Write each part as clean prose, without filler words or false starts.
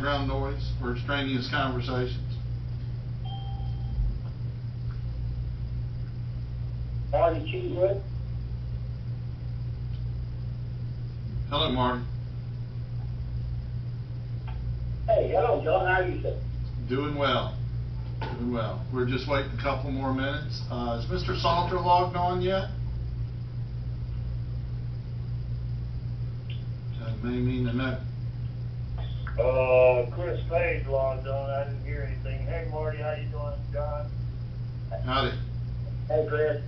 background noise or extraneous conversations. Marty Cheatwood. Hello, Marty. Hey, hello, John. How are you, sir? Doing well. Doing well. We're just waiting a couple more minutes. Is Mr. Salter logged on yet? That may mean a no. Chris Page logged on. I didn't hear anything. Hey, Marty, how you doing, John? Howdy. Hey, Chris.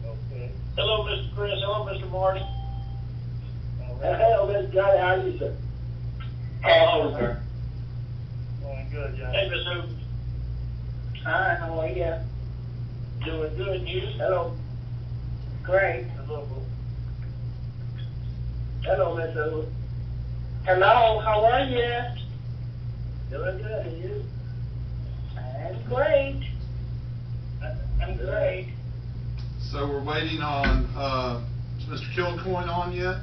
Okay. Hello, Mr. Chris. Hello, Mr. Marty. Hello, Mr. Johnny. How are you, sir? Hello, sir. Doing good, John. Hey, Miss Hoop. Hi, how are you? Doing good. You? Hello. Great. Hello. Hello, Miss Hood. Hello, how are you? Doing good, and you? I'm great. I'm great. So we're waiting on, is Mr. Kilcoyne on yet?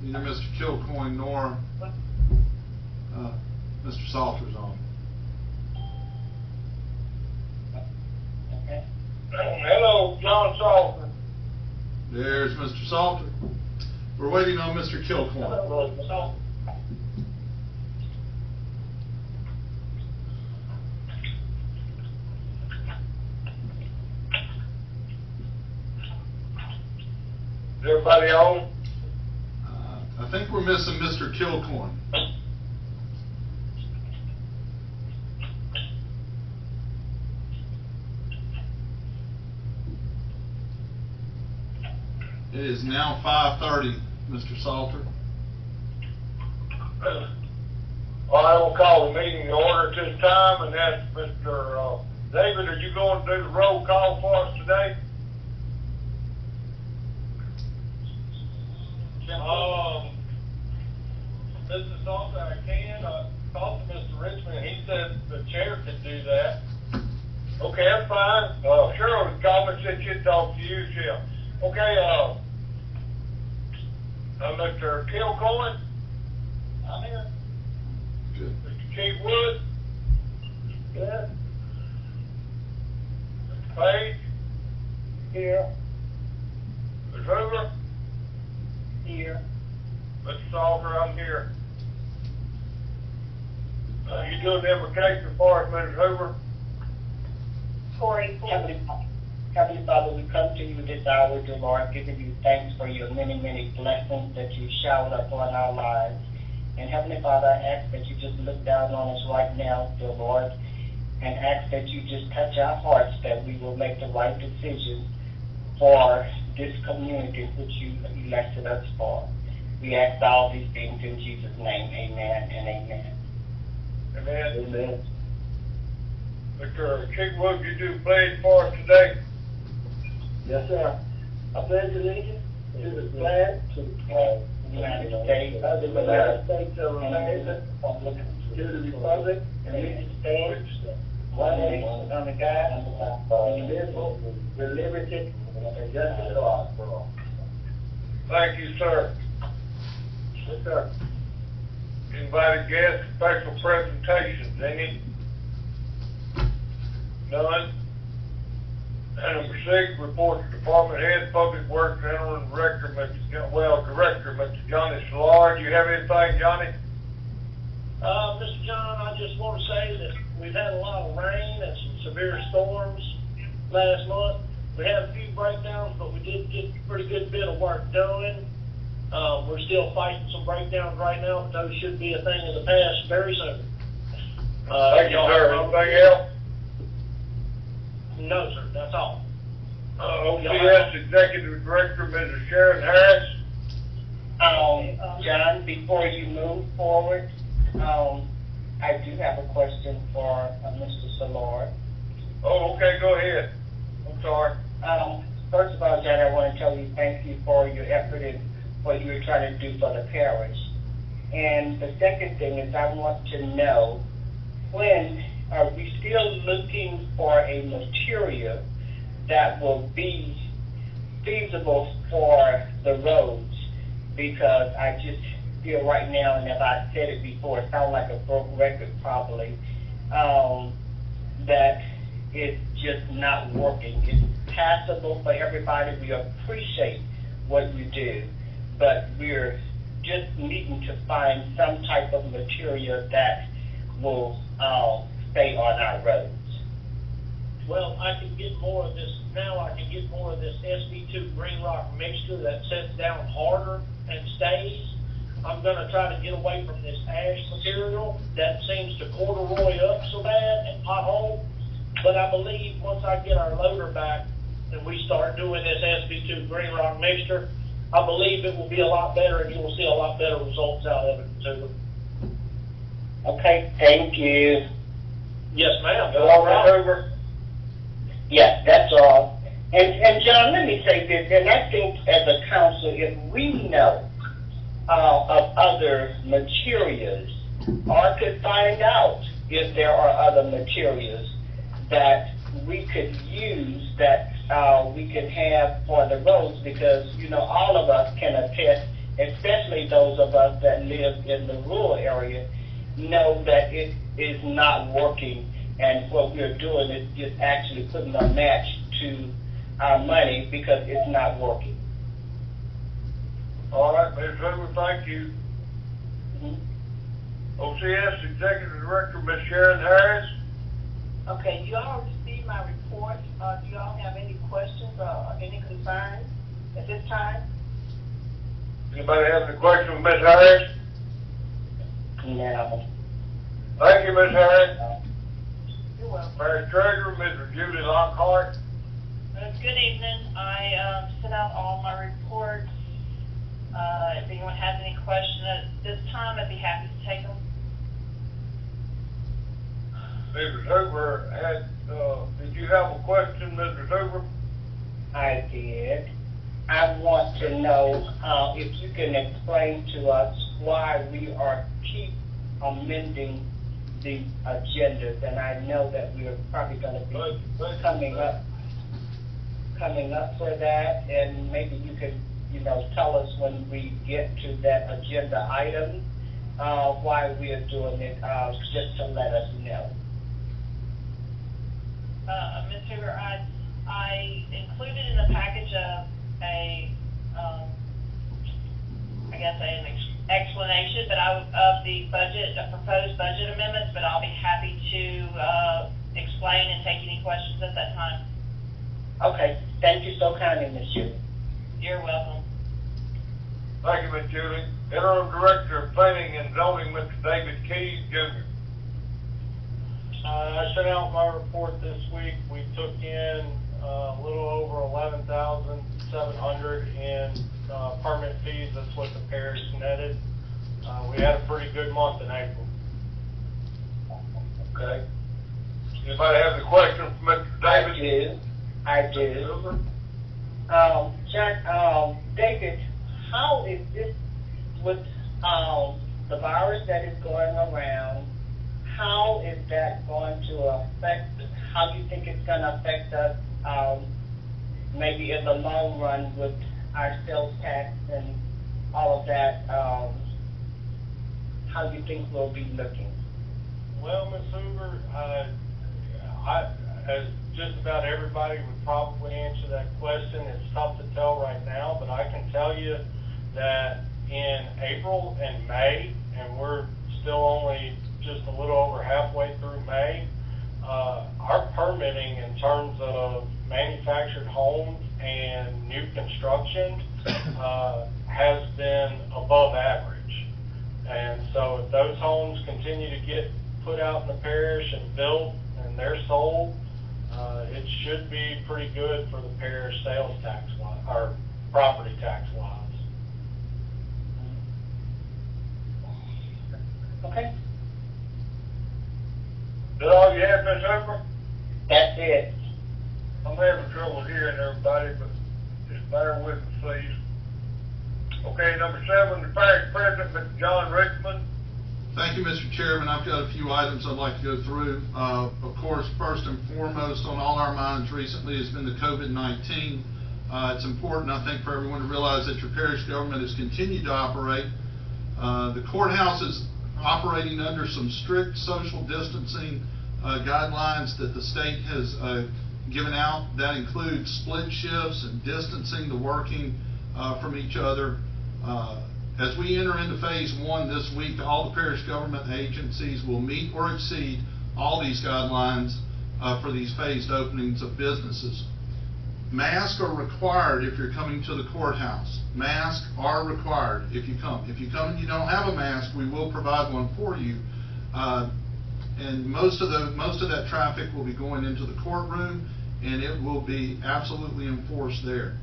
Neither Mr. Kilcoyne nor Mr. Salter's on. Okay. Hello, John Salter. There's Mr. Salter. We're waiting on Mr. Kilcoyne. Hello. Is everybody on? I think we're missing Mr. Kilcoyne. It is now 5:30, Mr. Salter. I will call the meeting to order at this time and ask Mr. David, are you going to do the roll call for us today? Mr. Salter, I can. I talked to Mr. Richmond. He said the chair could do that. Okay, that's fine. Cheryl called me and said she'd talk to you, Cheryl. Okay, Mr. Kilcoyne? I'm here. Good. Mr. Cheatwood? Good. Mr. Page? Here. Ms. Hoover? Here. Mr. Salter, I'm here. You doing the invocation for us, Mrs. Hoover? Corey, Heavenly Father, we come to you this hour, dear Lord, giving you thanks for your many, many blessings that you showered upon our lives. And Heavenly Father, I ask that you just look down on us right now, dear Lord, and ask that you just touch our hearts, that we will make the right decision for this community which you elected us for. We ask all these things in Jesus' name. Amen and amen. Amen. Amen. Mr. Cheatwood, you do pledge for us today? Yes, sir. I pledge allegiance to the flag The United States of the United States of America, to the republic in which it stands, one nation under God, indivisible, with liberty and justice for all. Thank you, sir. Yes, sir. Invited guests, special presentations, any? None? And number 6, report to Department Head, Public Works, Interim Director, Director, Mr. Johnny Solar. Do you have anything, Johnny? Mr. John, I just want to say that we've had a lot of rain and some severe storms last month. We had a few breakdowns, but we did get a pretty good bit of work done. We're still fighting some breakdowns right now, but those should be a thing of the past very soon. Thank you, sir. Anything else? No, sir, that's all. OCS Executive Director, Mrs. Sharon Harris. John, before you move forward, I do have a question for Mr. Solar. Oh, okay, go ahead. I'm sorry. First of all, John, I want to tell you thank you for your effort and what you were trying to do for the parish. And the second thing is I want to know, when are we still looking for a material that will be feasible for the roads? Because I just feel right now, and if I said it before, it sounds like a broke record probably, that it's just not working. It's passable for everybody. We appreciate what you do, but we're just needing to find some type of material that will stay on our roads. Well, I can get more of this, now I can get more of this SB2 green rock mixture that sets down harder and stays. I'm gonna try to get away from this ash material that seems to corduroy up so bad and pothole. But I believe once I get our loader back and we start doing this SB2 green rock mixture, I believe it will be a lot better and you will see a lot better results out of it too. Okay, thank you. Yes, ma'am. All right, over. Yes, that's all. And John, let me say this, and I think as a council, if we know of other materials, or could find out if there are other materials that we could use, that we could have for the roads, because, you know, all of us can attest, especially those of us that live in the rural area, know that it is not working. And what we're doing is just actually putting a match to our money because it's not working. All right, Ms. Hoover, thank you. Mm-hmm. OCS Executive Director, Ms. Sharon Harris. Okay, you all received my report. Do you all have any questions or any concerns at this time? Anybody have any questions, Ms. Harris? No. Thank you, Ms. Harris. You're welcome. Parish Treasurer, Mr. Judy Lockhart. Good evening. I sent out all my reports. If anyone has any questions at this time, I'd be happy to take them. Mrs. Hoover did you have a question, Mrs. Hoover? I did. I want to know if you can explain to us why we are keep amending the agendas, and I know that we are probably going to be coming up for that, and maybe you could, you know, tell us when we get to that agenda item why we are doing it, just to let us know. Ms. Hoover, I included in the package an explanation, but of the budget, proposed budget amendments, but I'll be happy to explain and take any questions at that time. Okay, thank you so kindly, Ms. Julie. You're welcome. Thank you, Ms. Julie. Interim Director of Planning and Zoning, Mr. David Keys, Jr. I sent out my report this week. We took in a little over 11,700 in permit fees. That's what the parish netted. We had a pretty good month in April. Okay. Anybody have any questions for Mr. David? I do. David, how is this with the virus that is going around? How is that going to affect, how do you think it's going to affect us maybe in the long run with our sales tax and all of that? How do you think we'll be looking? Well, Ms. Hoover, as just about everybody would probably answer that question, it's tough to tell right now, but I can tell you that in April and May, and we're still only just a little over halfway through May, our permitting in terms of manufactured homes and new construction has been above average. And so if those homes continue to get put out in the parish and built and they're sold, it should be pretty good for the parish sales tax or property tax wise. Okay. Is that all you have, Ms. Hoover? That's it. I'm having trouble hearing everybody, but just bear with me, please. Okay, number 7, the parish president, Mr. John Richmond. Thank you, Mr. Chairman. I've got a few items I'd like to go through. Of course, first and foremost on all our minds recently has been the COVID-19. It's important, I think, for everyone to realize that your parish government has continued to operate The courthouse is operating under some strict social distancing guidelines that the state has given out. That includes split shifts and distancing the working from each other. As we enter into phase 1 this week, all the parish government agencies will meet or exceed all these guidelines for these phased openings of businesses. Masks are required if you're coming to the courthouse. Masks are required if you come. If you come and you don't have a mask, we will provide one for you. And most of that traffic will be going into the courtroom, and it will be absolutely enforced there.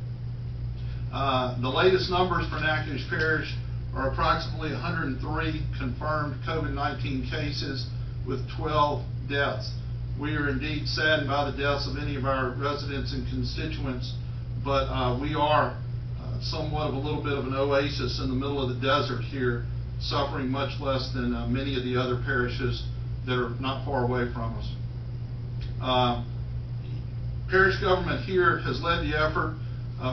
The latest numbers for Natchitoches Parish are approximately 103 confirmed COVID-19 cases with 12 deaths. We are indeed saddened by the deaths of any of our residents and constituents, but we are somewhat of a little bit of an oasis in the middle of the desert here, suffering much less than many of the other parishes that are not far away from us. Parish government here has led the effort,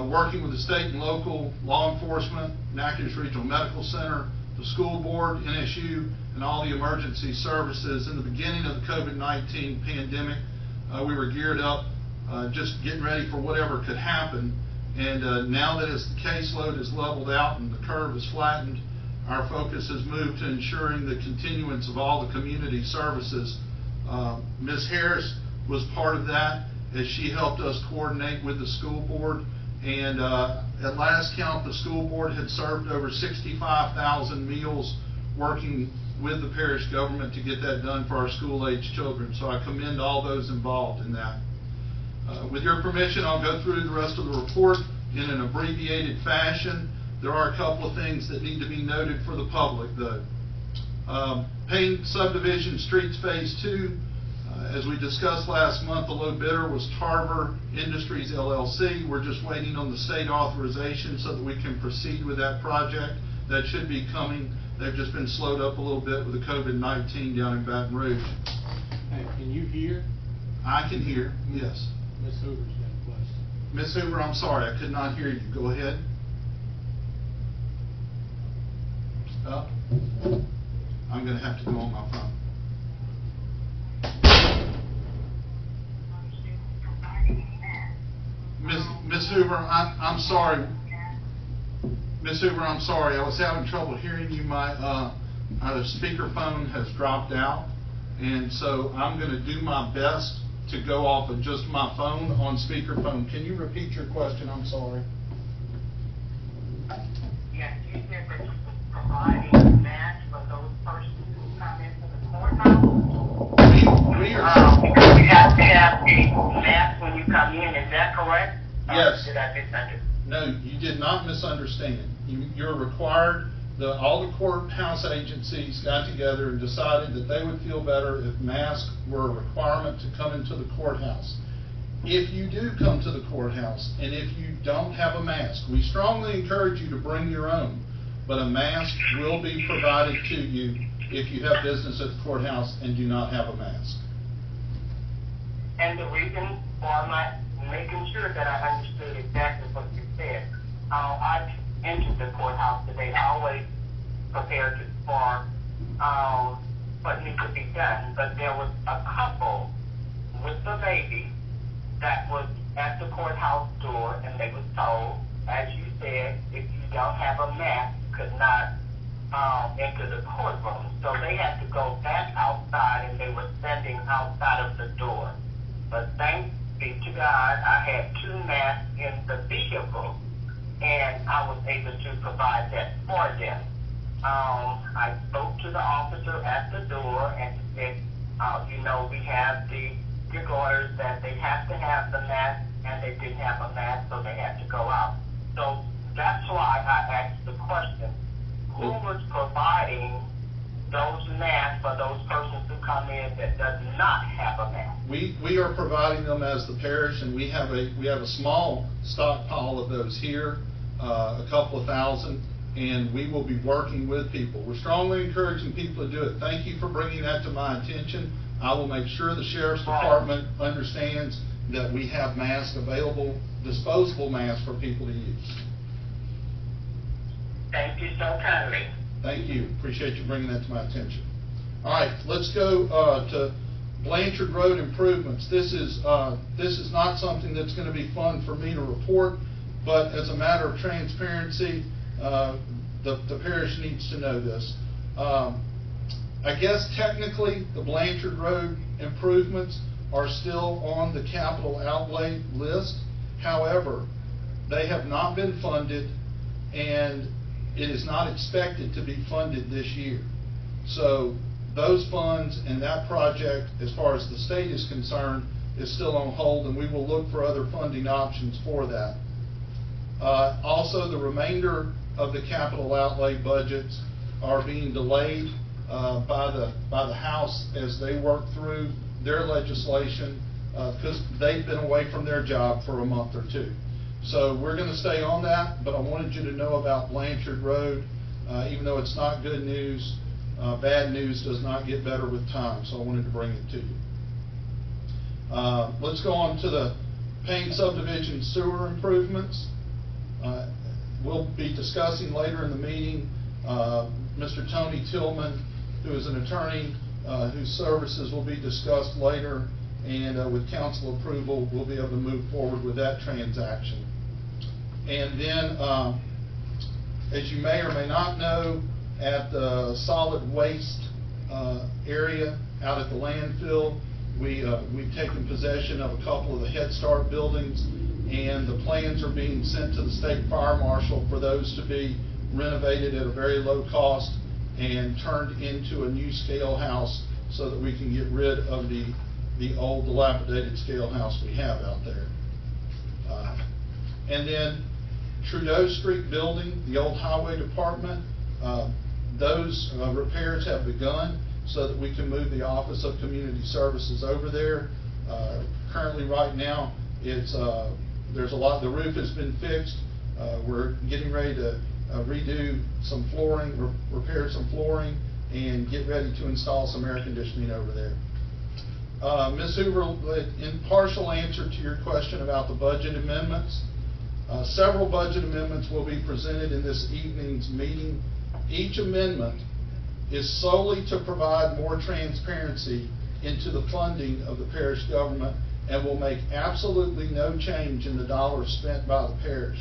working with the state and local law enforcement, Natchitoches Regional Medical Center, the school board, NSU, and all the emergency services. In the beginning of the COVID-19 pandemic, we were geared up, just getting ready for whatever could happen. And now that as the caseload is leveled out and the curve is flattened, our focus has moved to ensuring the continuance of all the community services. Ms. Harris was part of that as she helped us coordinate with the school board. And at last count, the school board had served over 65,000 meals working with the parish government to get that done for our school-age children. So I commend all those involved in that. With your permission, I'll go through the rest of the report in an abbreviated fashion. There are a couple of things that need to be noted for the public, though. Payne Subdivision Streets Phase 2. As we discussed last month, the low bidder was Tarver Industries LLC. We're just waiting on the state authorization so that we can proceed with that project. That should be coming. They've just been slowed up a little bit with the COVID-19 down in Baton Rouge. Hey, can you hear? I can hear, yes. Ms. Hoover's got a question. Ms. Hoover, I'm sorry, I could not hear you. Go ahead. I'm going to have to go on my phone. Ms. Hoover, I'm sorry. Ms. Hoover, I'm sorry. I was having trouble hearing you. My speakerphone has dropped out, and so I'm going to do my best to go off of just my phone on speakerphone. Can you repeat your question? I'm sorry. Yes, you said that you're providing masks for those persons who come into the courthouse. We are. Because you have to have a mask when you come in. Is that correct? Yes. Did I misunderstand? No, you did not misunderstand. You're required. All the courthouse agencies got together and decided that they would feel better if masks were a requirement to come into the courthouse. If you do come to the courthouse and if you don't have a mask, we strongly encourage you to bring your own, but a mask will be provided to you if you have business at the courthouse and do not have a mask. And the reason for my making sure that I understood exactly what you said, I entered the courthouse today always prepared for what needs to be done, but there was a couple with the baby that was at the courthouse door, and they was told, as you said, if you don't have a mask, you could not enter the courtroom. So they had to go back outside, and they were standing outside of the door. But thanks be to God, I had 2 masks in the vehicle, and I was able to provide that for them. I spoke to the officer at the door and said, we have the orders that they have to have the mask, and they didn't have a mask, so they had to go out. So that's why I asked the question, who was providing those masks for those persons who come in that does not have a mask? We are providing them as the parish, and we have a small stockpile of those here, a couple of thousand, and we will be working with people. We're strongly encouraging people to do it. Thank you for bringing that to my attention. I will make sure the Sheriff's Department understands that we have masks available, disposable masks for people to use. Thank you so kindly. Thank you. Appreciate you bringing that to my attention. All right, let's go to Blanchard Road improvements. This is not something that's going to be fun for me to report, but as a matter of transparency, the parish needs to know this. I guess technically the Blanchard Road improvements are still on the capital outlay list. However, they have not been funded, and it is not expected to be funded this year. So those funds and that project, as far as the state is concerned, is still on hold, and we will look for other funding options for that. Also, the remainder of the capital outlay budgets are being delayed by the House as they work through their legislation, because they've been away from their job for a month or two. So we're going to stay on that, but I wanted you to know about Blanchard Road. Even though it's not good news, bad news does not get better with time, so I wanted to bring it to you. Let's go on to the Payne subdivision sewer improvements. We'll be discussing later in the meeting Mr. Tony Tillman, who is an attorney whose services will be discussed later, and with council approval, we'll be able to move forward with that transaction. And then, as you may or may not know, at the solid waste area out at the landfill, we've taken possession of a couple of the Head Start buildings, and the plans are being sent to the state fire marshal for those to be renovated at a very low cost and turned into a new scale house so that we can get rid of the old dilapidated scale house we have out there. And then Trudeau Street building, the old highway department, those repairs have begun so that we can move the Office of Community Services over there. Currently, right now, there's a lot. The roof has been fixed. We're getting ready to redo some flooring, repair some flooring, and get ready to install some air conditioning over there. Ms. Hoover, in partial answer to your question about the budget amendments, several budget amendments will be presented in this evening's meeting. Each amendment is solely to provide more transparency into the funding of the parish government and will make absolutely no change in the dollars spent by the parish.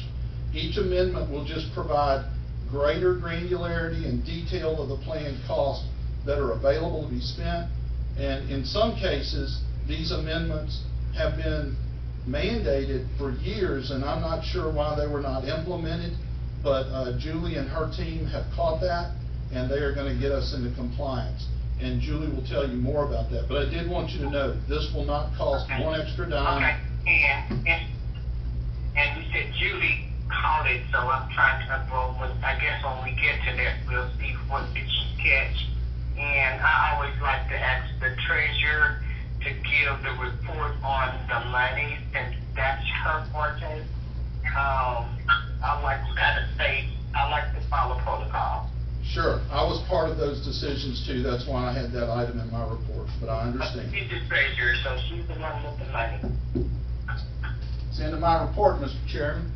Each amendment will just provide greater granularity and detail of the planned costs that are available to be spent. And in some cases, these amendments have been mandated for years, and I'm not sure why they were not implemented, but Julie and her team have caught that, and they are going to get us into compliance. And Julie will tell you more about that. But I did want you to know this will not cost one extra dime. Okay, and you said Julie caught it, so I'm trying to, I guess when we get to that, we'll see what did she catch. And I always like to ask the treasurer to give the report on the money, since that's her forte. I like to kind of say, I like to follow protocol. Sure, I was part of those decisions too. That's why I had that item in my report, but I understand. She's the treasurer, so she's the one with the money. It's into my report, Mr. Chairman.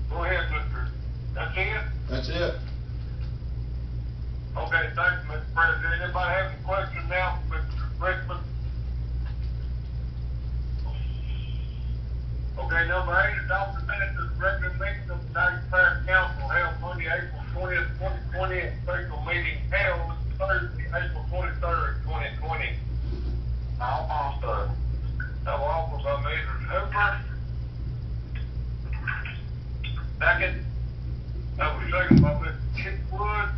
Go ahead, Mr. That's it? That's it. Okay, thanks, Mr. President. Anybody have any questions now, Mr. Richmond? Okay, number 8, adopt the minutes of the regular meeting of the United Parish Council held Monday, April 20th, 2020, and special meeting held Thursday, April 23rd, 2020. All offered. Now, offered by Mrs. Hooper. Second. That was second by Mr. Chitwood.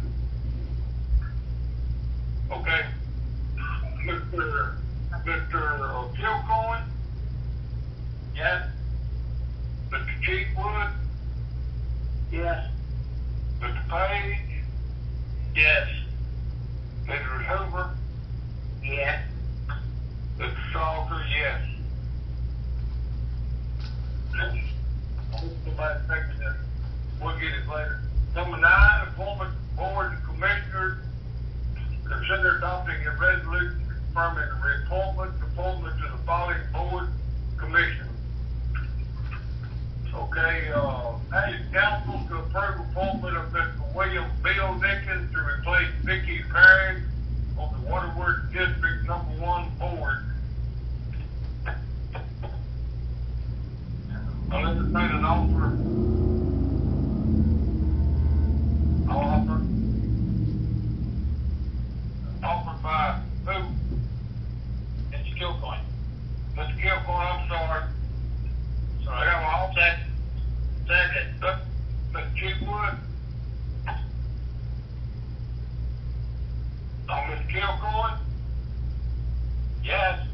Okay. Mr. Kilcoin? Yes. Mr. Cheatwood? Yes. Mr. Page? Yes. Mrs. Hoover? Yes. Mr. Salter, yes. Somebody second this. We'll get it later. Number 9, appointment board of commissioners. Consider adopting a resolution confirming the appointment to the following board commission. Okay, ask council to approve appointment of Mr. William Bill motion to replace Vicky Parish on the Waterworks District Number 1 Board. I'll entertain an offer. Offered by who? Mr. Kilcoyne. Mr. Kilcoyne, I'm sorry. Sorry. I got my offer. Second. Mr. Chitwood. Mr. Kilcoyne. Yes.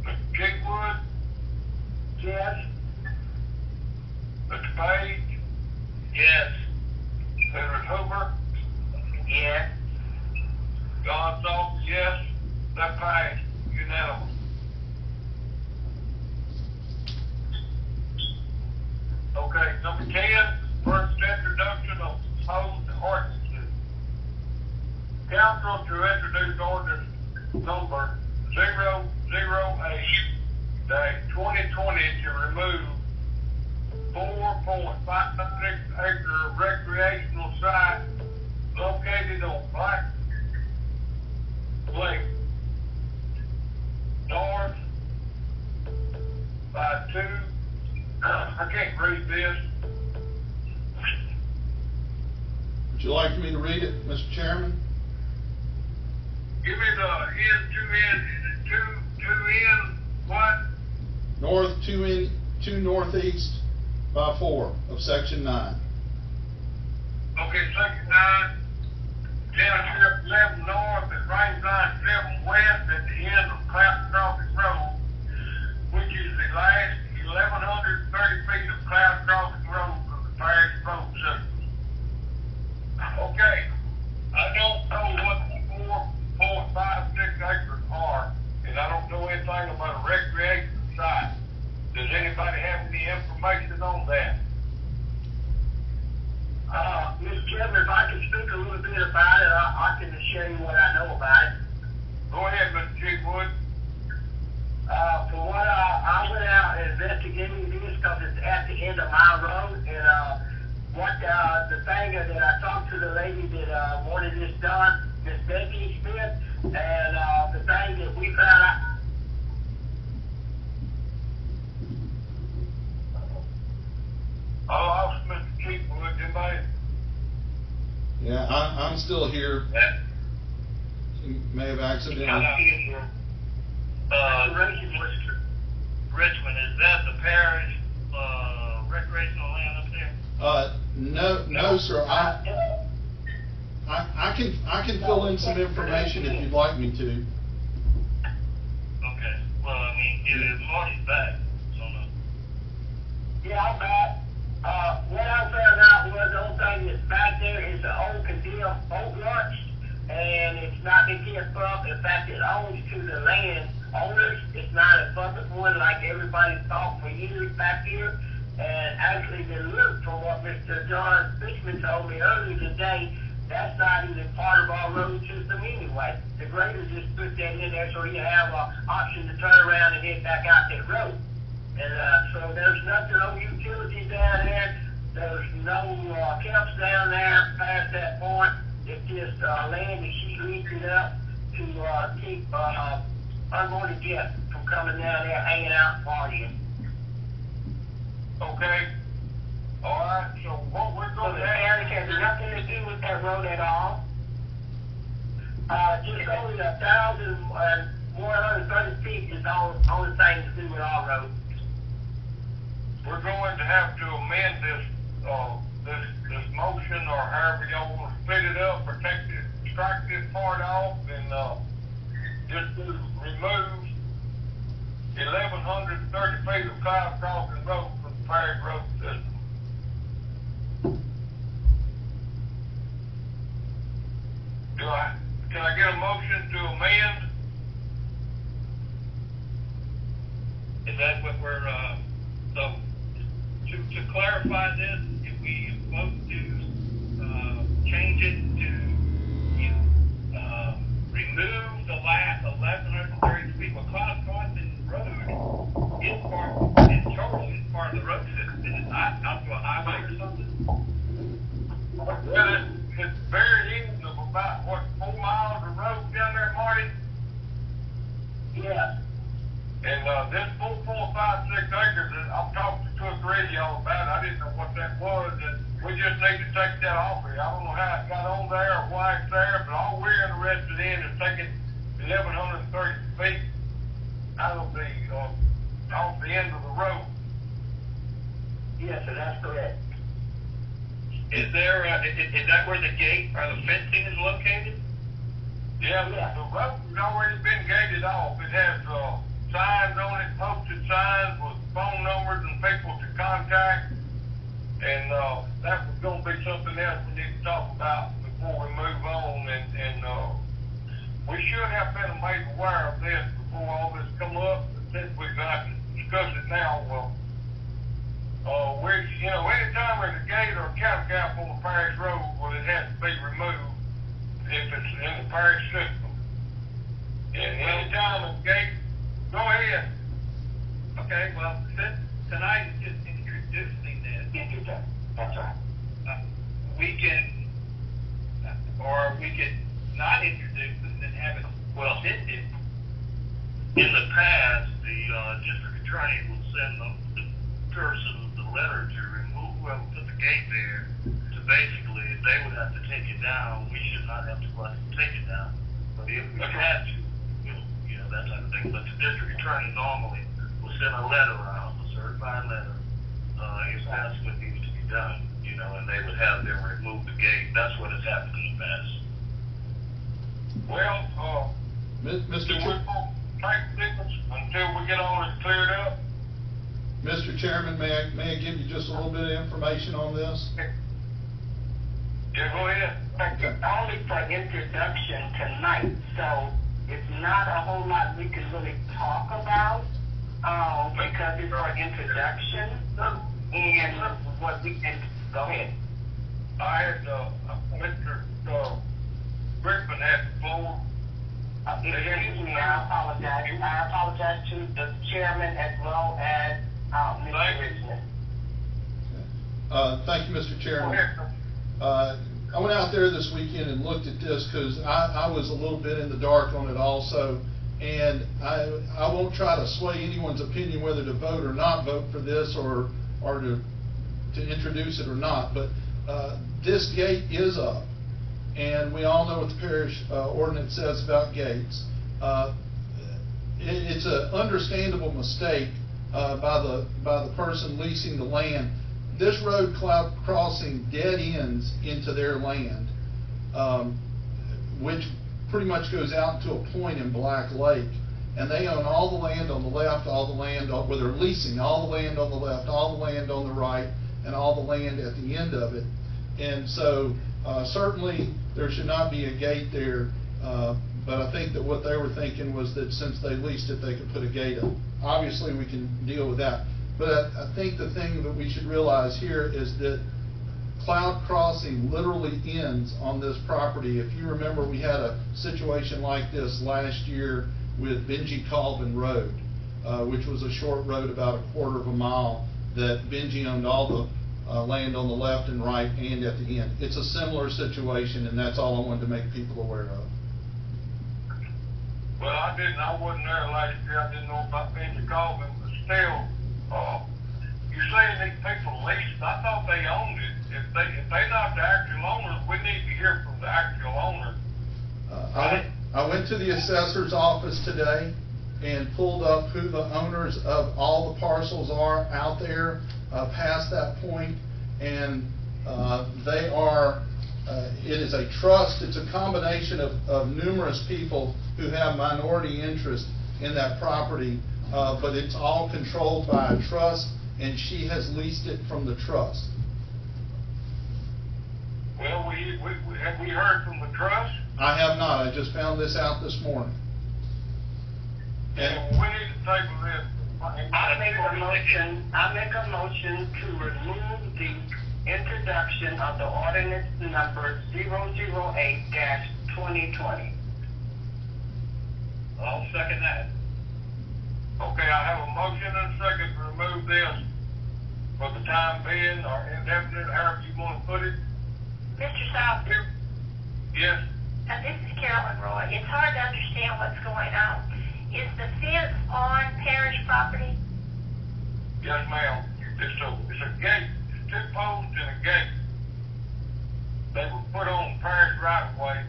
Mr. Chitwood. Yes. Mr. Page. Yes. Senator Hoover. Yes. John Salter, yes. That passed unanimous. Okay, number 10, first introduction of proposed ordinances. Council to introduce ordinance number 008-2020 to remove 4.56 acre recreational site located on Black Lake north by 2. I can't read this. Would you like me to read it, Mr. Chairman? Give me the two in, what? North 2 northeast by 4 of section 9. Okay, section 9. Township 11 north and range line 7 west at the end of Cloud Crossing Road, which is the last 1,130 feet of Cloud Crossing Road from the Parish Road system. Okay, I don't know what the 4.56 acres are, and I don't know anything about a recreation site. Does anybody have any information on that? Mr. Chairman, if I can speak a little bit about it, I can show you what I know about it. Go ahead, Mr. Chitwood. From what I went out and investigating this because it's at the end of my road, and what the thing that I talked to the lady that wanted this done, Miss Becky Smith, and the thing that we found out. I lost Mr. Chitwood. Anybody? Yeah, I'm still here. Yeah. You may have accidentally. Richmond, is that the parish, recreational land up there? No, sir. I can fill in some information if you'd like me to. Okay, well, I mean, Marty's back, so no. Yeah, I'm back. What I found out was the only thing that's back there is the old condemned boat launch, and it's not been kept up. In fact, it owns to the land owners. It's not a public one like everybody thought for years back here. And actually, the look from what Mr. John Fishman told me earlier today, that's not even part of our road system anyway. The grader just put that in there so you have an option to turn around and head back out that road. And so there's nothing, no utilities down there. There's no camps down there past that point. It's just land that she's leasing up to keep unwanted guests from coming down there, hanging out, and partying. Okay. All right. So what we're So going the to have. parish has nothing to do with that road at all. Just only 1,130 feet is the only thing to do with our road. We're going to have to amend this motion, or however y'all want to split it up, or strike this part off, and just to remove 1,130 feet of Cloud Crossing Road from the Parish Road system. Can I get a motion to amend? Is that what we're, so, to clarify this, if we vote to, change it to, remove the last 1,130 feet, well, Cloud Crossing Road is part of the road system, is it not, out to a highway or something? Well, it's very And, this 4, 4, 5, 6 acres, I've talked to 2 or 3 of y'all about it, I didn't know what that was, and we just need to take that off here. I don't know how it got on there or why it's there, but all we're interested in is taking 1,130 feet out of the, off the end of the road. Yes, sir, that's correct. Is there, is that where the gate or the fencing is located? Yeah, the road has already been gated off. It has, signs on it, posted signs with phone numbers and people to contact. And, that was gonna be something else we need to talk about before we move on. And we should have been made aware of this before all this come up. Since we've got to discuss it now, anytime there's a gate or a cattle gap on the parish road, well, it has to be removed if it's in the parish system. And anytime a gate, go ahead. Okay, well, since tonight is just introducing this. That's right. We can, or we could not introduce it and have it rescinded. In the past, the district attorney will send the person the letter to remove whoever put the gate there. To basically, if they would have to take it down, we should not have to go out and take it down. But if we had to, that type of thing. But the district attorney normally will send a letter out, a certified letter, if that's what needs to be done, and they would have them remove the gate. That's what has happened in the past. Well, Mr. Until we get all this cleared up. Mr. Chairman, may I give you just a little bit of information on this? Yeah, go ahead. Only for introduction tonight, so it's not a whole lot we can really talk about, because it's for introduction, and what we can, go ahead. I had, Mr. Brickman had the floor. Excuse me, I apologize. I apologize to the chairman as well as, Mr. Richmond. Thank you, Mr. Chairman. I went out there this weekend and looked at this because I was a little bit in the dark on it also. And I won't try to sway anyone's opinion whether to vote or not vote for this or to introduce it or not. But this gate is up. And we all know what the parish ordinance says about gates. It's an understandable mistake by the person leasing the land. This road crossing dead ends into their land, which pretty much goes out to a point in Black Lake. And they own all the land on the left, all the land on, well, they're leasing all the land on the left, all the land on the right, and all the land at the end of it. And so certainly there should not be a gate there, but I think that what they were thinking was that since they leased it, they could put a gate up. Obviously, we can deal with that. But I think the thing that we should realize here is that cloud crossing literally ends on this property. If you remember, we had a situation like this last year with Benji Colvin Road, which was a short road about 1/4 of a mile that Benji owned all the land on the left and right and at the end. It's a similar situation, and that's all I wanted to make people aware of. Well, I wasn't there last year. I didn't know about Benji Colvin, but still, you're saying these people leased. I thought they owned it. If they're not the actual owners, we need to hear from the actual owner. I went to the assessor's office today and pulled up who the owners of all the parcels are out there past that point, and they are, it is a trust. It's a combination of numerous people who have minority interest in that property, but it's all controlled by a trust, and she has leased it from the trust. Well, have we heard from the trust? I have not. I just found this out this morning. And we need to table this. I make a motion to remove the introduction of the ordinance number 008-2020. I'll second that. Okay, I have a motion and a second to remove this for the time being, or indefinite, however you want to put it. Mr. Southern? Yes. This is Carolyn Roy. It's hard to understand what's going on. Is the fence on parish property? Yes, ma'am. It's a gate, it's 2 posts and a gate. They were put on parish right of way,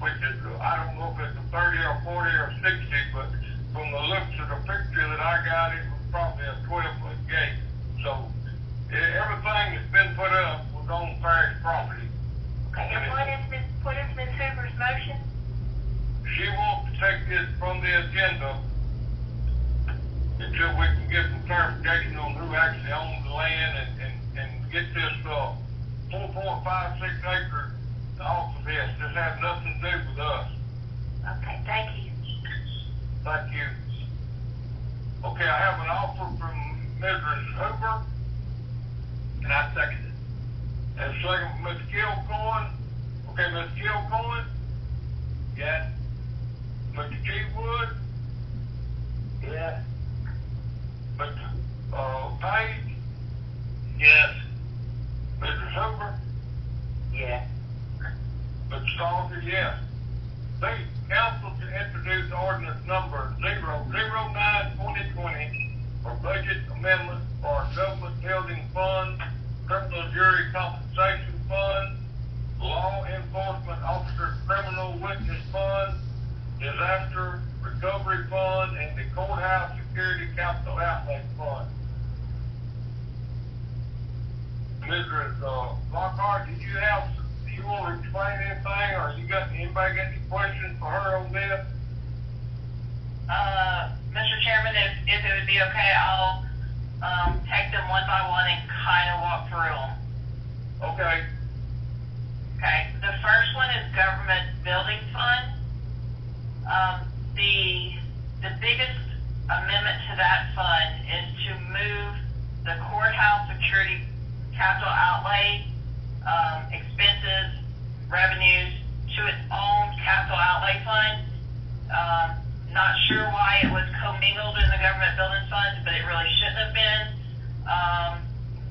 which is, I don't know if it's a 30 or 40 or 60, but from the looks of the picture that I got, it was probably a 12-foot gate. So, everything that's been put up was on parish property. Okay, and what is Ms. Hoover's motion? She wants to take this from the agenda until we can get some clarification on who actually owns the land and get this, 4.56 acres off of this. This has nothing to do with us. Okay, thank you. Thank you. Okay, I have an offer from Mrs. Hoover. And I second it. And second from Mr. Kilcoyne. Okay, Mr. Kilcoyne? Yes. Mr. G. Wood? Yeah. Mr. Page? Yes. Mrs. Hoover? Yeah. Mr. Salter, yes. The council to introduce ordinance number 009-2020 for budget amendment for government building fund, criminal jury compensation fund, law enforcement officer criminal witness fund, disaster recovery fund, and the courthouse security capital outlay fund. Mrs. Lockhart, do you want to explain anything, or anybody got any questions for her on this? Mr. Chairman, if it would be okay, I'll take them one by one and kind of walk through them. Okay. Okay, the first one is government building fund. The biggest amendment to that fund is to move the courthouse security capital outlay expenses, revenues to its own capital outlay fund. Not sure why it was commingled in the government building fund, but it really shouldn't have been.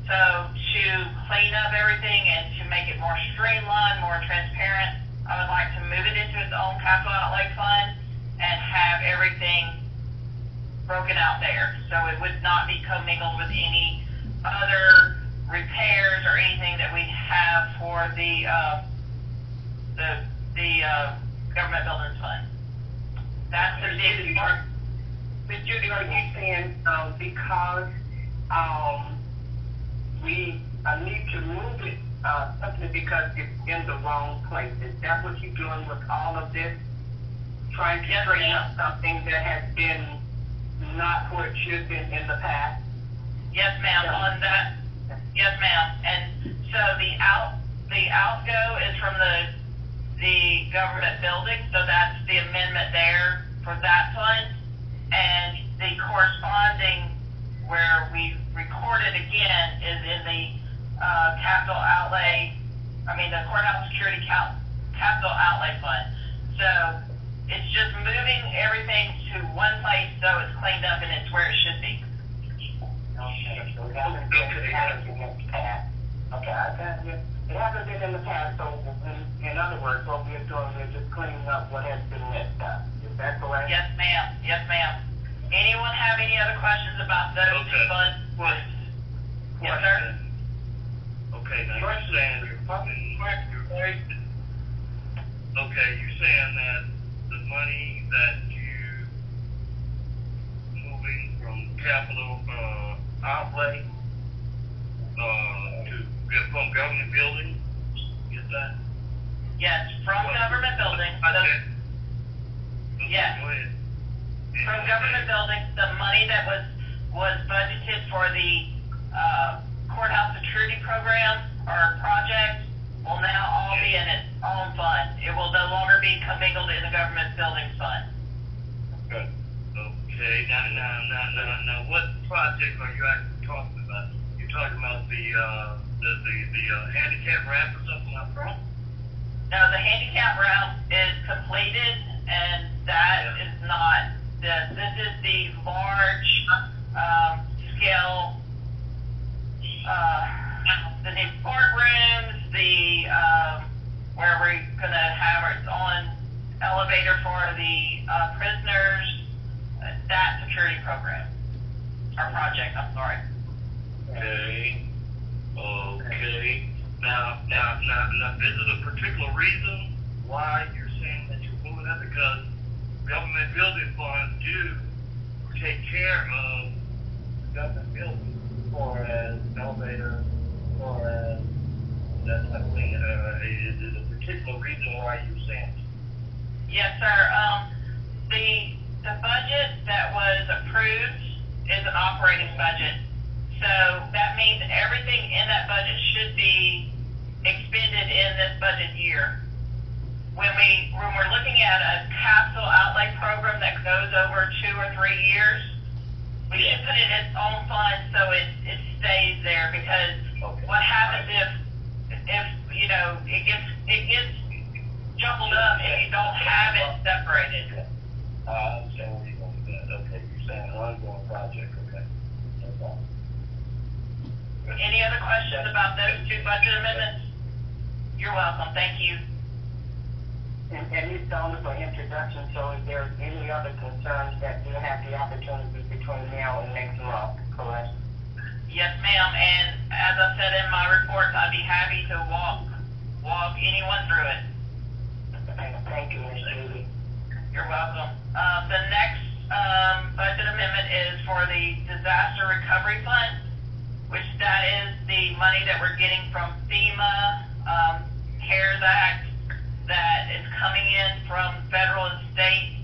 So to clean up everything and to make it more streamlined, more transparent, I would like to move it into its own capital outlay fund and have everything broken out there. So it would not be commingled with any other repairs or anything that we have for the government building fund. That's the big part. But Judy, are you saying, because, we need to move it, simply because it's in the wrong place? Is that what you're doing with all of this? Trying to straighten up something that has been not where it should have been in the past? Yes, ma'am, on that. Yes, ma'am. And so the outgo is from the government building, so that's the amendment there for that fund. And the corresponding where we recorded again is in the capital outlay, the courthouse security capital outlay fund. So it's just moving everything to one place so it's cleaned up and it's where it should be. Okay, so it hasn't been in the past. Okay, I got you. It hasn't been in the past, so in other words, what we're doing, we're just cleaning up what has been messed up. Is that correct? Yes, ma'am. Yes, ma'am. Anyone have any other questions about those two funds? Yes, sir. Okay, now you're saying you're saying that the money that you moving from capital outlay to get from government building, is that? Yes, from government building. Yes. Go ahead. From government building, the money that was budgeted for the courthouse security program or project will now all be in its own fund. It will no longer be commingled in the government building fund. Good. Okay, now, what project are you actually talking about? You're talking about the handicap ramp or something like that? No, the handicap ramp is completed, and that is not this. This is the large scale, the new courtrooms, where we're gonna have its own elevator for the prisoners, that security program, or project, I'm sorry. Okay. Okay. Now, is it a particular reason why you're saying that you're moving that? Because government building funds do take care of government buildings, or as elevator, or as that type of thing. Is it a particular reason why you're saying it? Yes, sir. The budget that was approved is an operating budget. So that means everything in that budget should be expended in this budget year. When we're looking at a capital outlay program that goes over 2 or 3 years, we should put it in its own fund so it stays there, because what happens if you know it gets jumbled up and you don't have it separated. I understand where you're going with that. Okay, you're saying an ongoing project. Okay, no problem. Any other questions about those 2 budget amendments? You're welcome. Thank you. And it's only for introduction, so if there's any other concerns that you'll have the opportunity between now and next month, correct? Yes, ma'am. And as I said in my reports, I'd be happy to walk anyone through it. Thank you, Ms. Judy. You're welcome. The next budget amendment is for the Disaster Recovery Fund, which that is the money that we're getting from FEMA, CARES Act, that is coming in from federal and state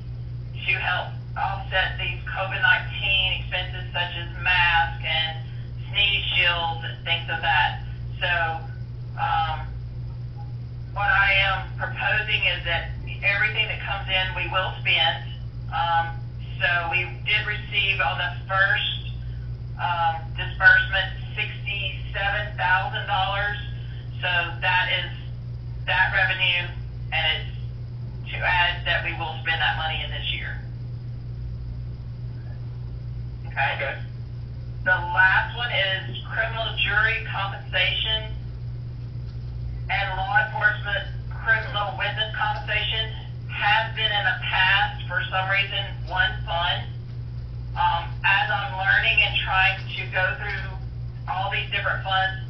to help offset these COVID-19 expenses such as masks and sneeze shields and things of that. So what I am proposing is that everything that comes in we will spend. So we did receive on the first disbursement $67,000. So that is that revenue, and it's to add that we will spend that money in this year. Okay. The last one is criminal jury compensation and law enforcement criminal witness compensation has been in the past, for some reason, one fund. As I'm learning and trying to go through all these different funds,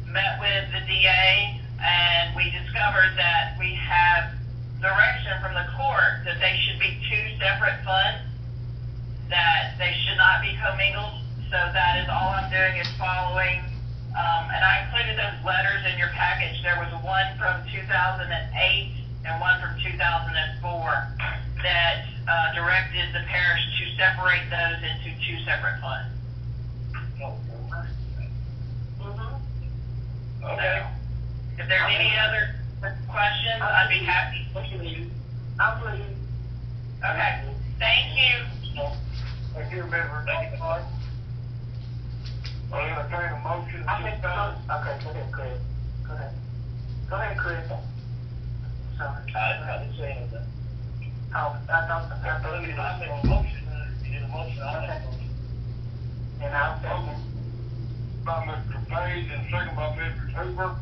met with the DA, and we discovered that we have direction from the court that they should be 2 separate funds, that they should not be commingled. So that is all I'm doing is following, and I included those letters in your package. There was one from 2008 and one from 2004 that directed the parish to separate those into 2 separate funds. Okay. So, if there's any other questions, I'd be happy. I'm pleased. Okay. Thank you. Thank you, member. Thank you, Mark. I'll entertain a motion. Okay, go ahead, Chris. Go ahead, Chris. Sorry. I didn't say anything. Oh, I thought I you made were a saying. motion. You did a motion. I'll make a motion. And I'll second. By Mr. Page and second by Mr. Hoover.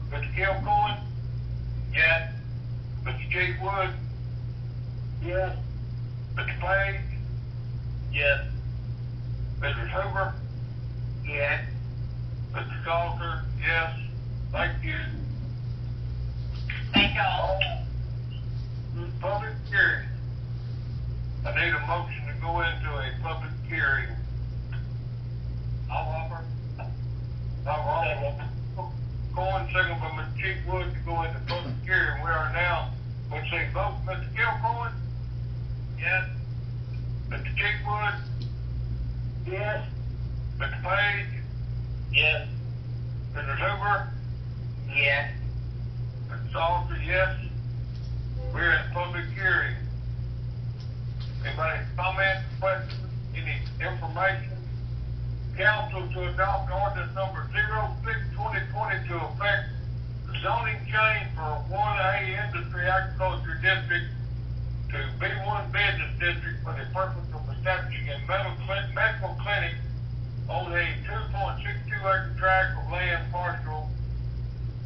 Mr. Kilcoyne? Yes. Mr. Chief Wood? Yes. Mr. Page? Yes. Mr. Hoover? Yes. Mr. Salter? Yes. Thank you. Thank y'all. Public hearing. I need a motion to go into a public hearing. I'll offer. Going second by Mr. Chief Wood to go into public hearing. We are now, let's see, vote Mr. Kilcoyne? Yes. Mr. Chief Wood? Yes. Mr. Page? Yes. Mr. Hoover? Yes. Mr. Salter, yes. We're in public hearing. Anybody comment, questions, any information? Council to adopt ordinance number 06-2020 to affect the zoning change for 1A Industry Agriculture District to B1 Business District for the purpose of establishing a medical clinic on a 2.62 acre tract of land parcel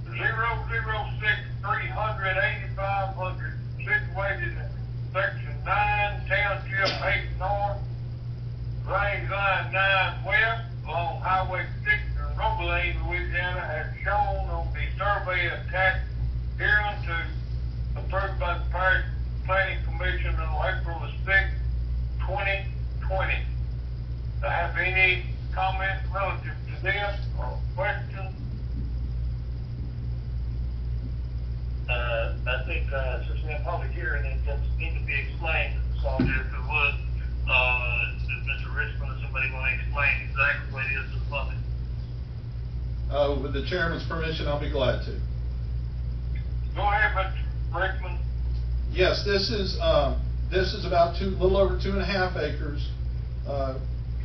006-300-8500 situated in section 9 township I think, since we're in public hearing, it does need to be explained, so if it would, if Mr. Richmond or somebody want to explain exactly what it is to the public. With the chairman's permission, I'll be glad to. Go ahead, Mr. Rickman. Yes, this is about little over 2.5 acres,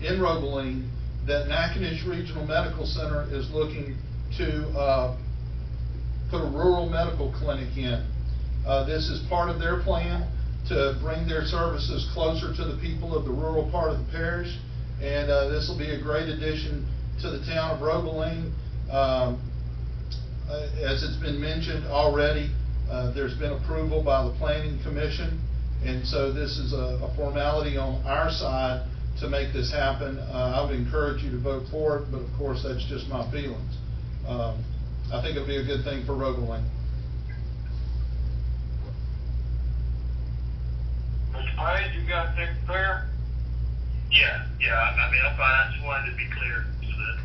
in Roebeling that Natchitoches Regional Medical Center is looking to, put a rural medical clinic in. This is part of their plan to bring their services closer to the people of the rural part of the parish, and this will be a great addition to the town of Roebeling. As it's been mentioned already, there's been approval by the Planning Commission, and so this is a formality on our side to make this happen. I would encourage you to vote for it, but of course that's just my feelings. I think it'll be a good thing for Roebeling. Mr. Page, you got that clear? Yeah, I mean, I'm fine, I just wanted to be clear, so that.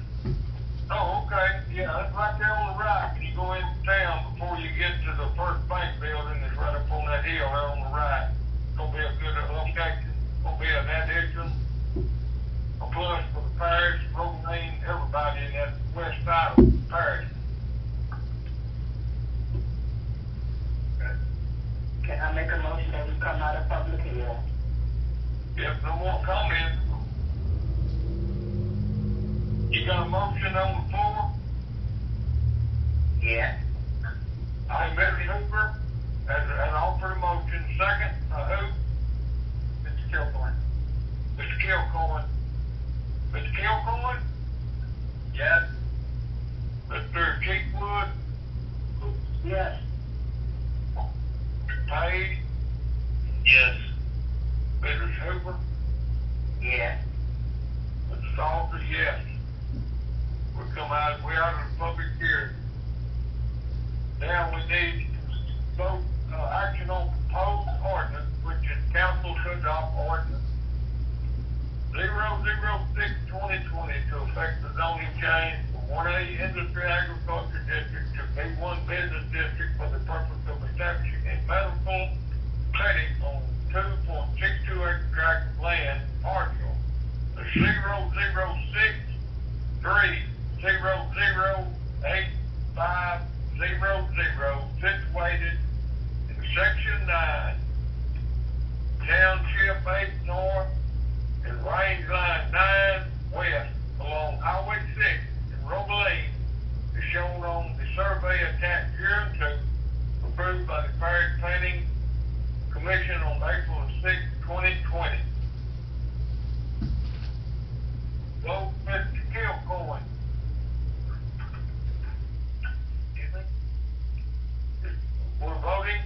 Oh, okay, yeah, that's right there on the right, when you go into town, before you get to the first bank building, it's right up on that hill there on the right. It's gonna be a good location, gonna be an addition, a plus for the parish, Roebeling, everybody in that west side of the parish. Can I make a motion that we come out of public hearing? If no more comments, you got a motion on the floor? Yeah. I, Mr. Hooper, has offered a motion. Second, who? Mr. Kilcoyne. Mr. Kilcoyne. Mr. Kilcoyne? Yes. Mr. Cheekwood? Yes. Page? Yes. Mrs. Hooper? Yeah. Mr. Salter, yes. We're out of the public hearing. Now we need vote, action on proposed ordinance, which is council to adopt ordinance 006/2020 to affect the zoning change from 1A Industry Agriculture District to B1 Business District for the purpose of establishing a medical clinic on 2.62 acre tract of land, partial. The 006/3008500 situated in section 9, township 8 north, and range line 9 west along Highway 6 in Roebeling is shown on the survey attached here and 2, approved by the Parish Planning Commission on April 6, 2020. Vote Mr. Kilcoyne. Excuse me? We're voting?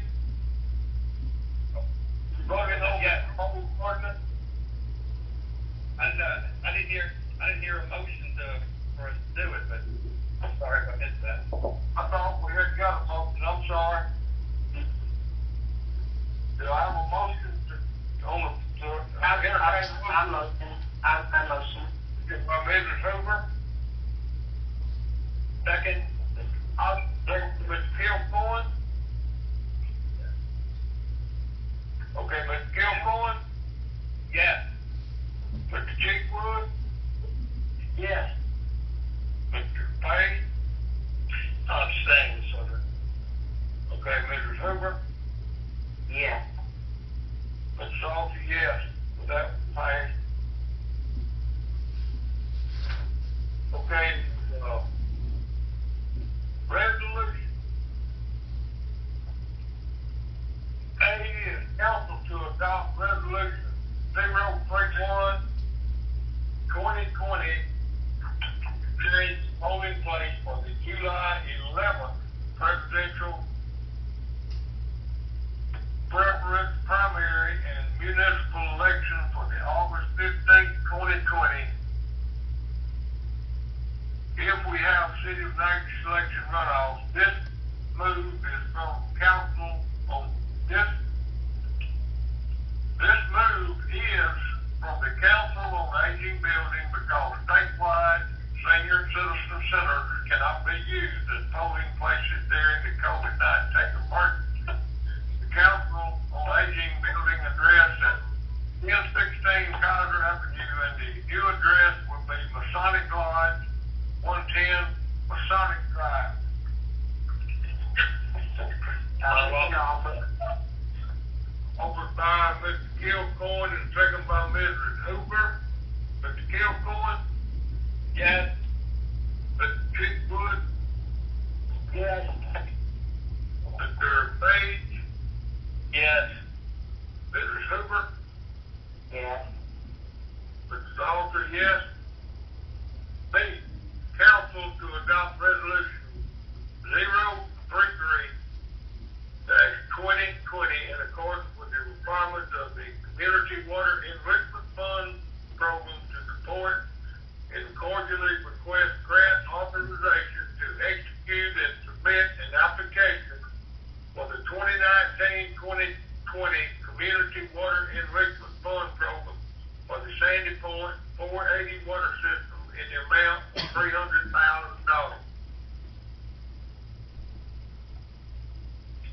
Voting on the proposed ordinance? I didn't hear a motion for us to do it, but I'm sorry if I missed that. I thought we had got a motion, I'm sorry. Do I have a motion I motion. By Mrs. Hoover? Second. I'll second Mr. Kilcoyne. Okay, Mr. Kilcoyne? Yes. Mr. Cheekwood? Yes. Mr. Page? I'm staying, Sutter. Okay, Mrs. Hoover? Yeah. Mr. Salter, yes. That passed. Okay, resolution. A is council to adopt resolution 031/2020, change polling place for the July 11th presidential primary and municipal election for the August 15th, 2020. If we have City of Natchez election runoffs, this move is from council on this move is from the Council on Aging building because statewide senior citizen centers cannot be used as polling places during the COVID-19 emergency. offer. Offered by Mr. Kilcoyne and second by Mrs. Hoover. Mr. Kilcoyne? Yes. Mr. Chitwood? Yes. Mr. Page? Yes. Mrs. Hoover? Yes. Mr. Salter, yes. B, council to adopt resolution 033-2020 in accordance with the requirements of the Community Water Enrichment Fund program to support and cordially request grant authorization to execute and submit an application for the 2019-2020 Community Water Enrichment Fund program for the Sandy Point 480 water system in the amount of $300,000.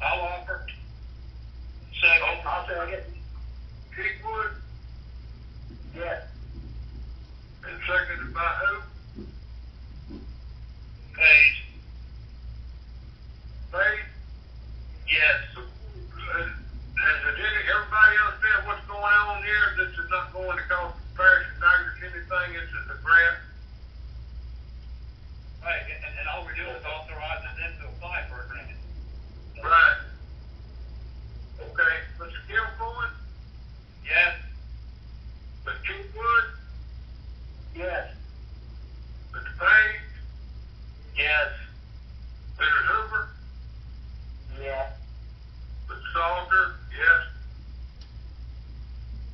I'll offer. Second. I'll second. Chitwood, Yes. and seconded by who? Page. Page? Yes. Has everybody understand what's going on here? This is not going to cost the parish and Tigers anything. This is a grant. Right, and all we're doing is authorizing them to apply for a grant. Right. Okay. Mr. Kilcoyne? Yes. Mr. Chitwood? Yes. Mr. Page? Yes. Mr. Hoover? Yes. Mr. Salter? Yes.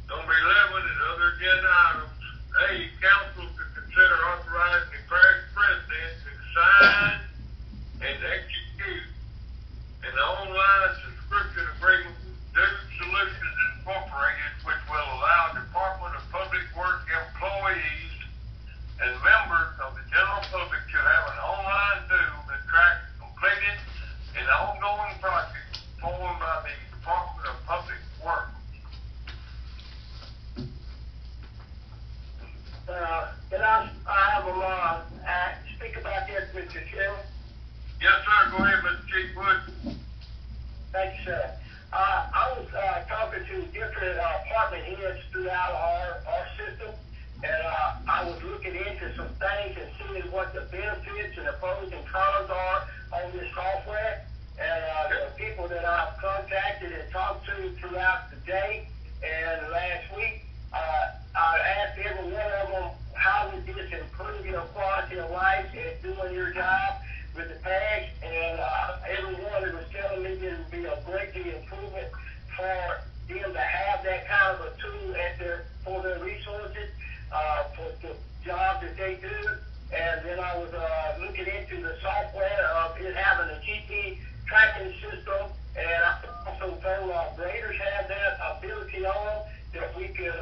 Number 11 is other agenda items. A, council to consider authorizing the parish president to sign and execute an online subscription agreement with Duke Solutions Incorporated, which will allow Department of Public Works employees and members of the general public to have an online tool that tracks completed and ongoing projects performed by the Department of Public Works. Can I have them, speak about this, Mr. Chairman? Yes, sir. Go ahead, Mr. Chitwood. Thank you, sir. I was talking to different department heads throughout our system, and I was looking into some things and seeing what the benefits and the pros and cons are on this software. And the people that I've contacted and talked to throughout the day and last week, I asked every one of them, how would this improve your quality of life and doing your job with the parish? And everyone was telling me this would be a great improvement for them to have that kind of a tool for their resources, for the job that they do. And then I was looking into the software of it having a GP tracking system, and I also told graders have that ability on them, that we could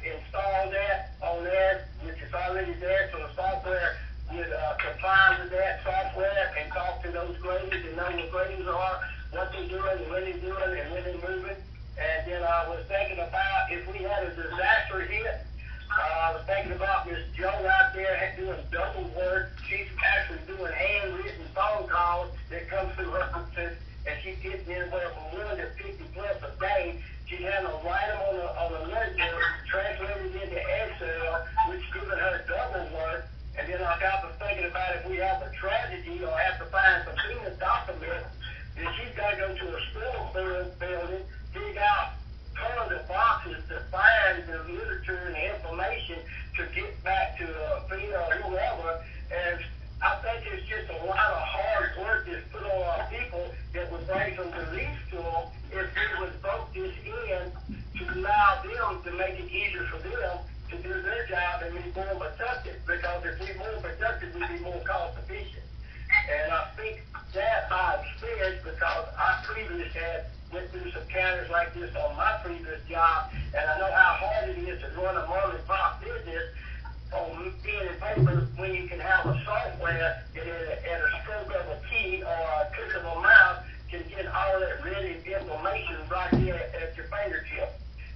install that on there, which is already there, so the software would comply with that software and talk to those graders and know what graders are, what they're doing, and when they're doing, and when they're moving. And then I was thinking about if we had a disaster hit, I was thinking about Miss Joe out there doing double work. She's actually doing handwritten phone calls that come through her office, and she's getting anywhere from 1 to 50 plus a day. She's having to write them on a notebook, translate it into Excel, which is giving her double work. And then I got to thinking about if we have a tragedy or have to find some FEMA documents, then she's got to go to a school building, dig out tons of boxes to find the literature and the information to get back to FEMA or whoever. And I think it's just a lot of hard work that's put on our people that would bring some relief to them if we would vote this in to allow them to make it easier for them to do their job and be more productive. Because if we're more productive, we'd be more cost efficient. And I think that by experience, because I previously went through some counties like this on my previous job, and I know how hard it is to run a mom and pop business on pen and paper when you can have a software that at a stroke of a key or a click of a mouse can get all that ready information right there at your fingertip.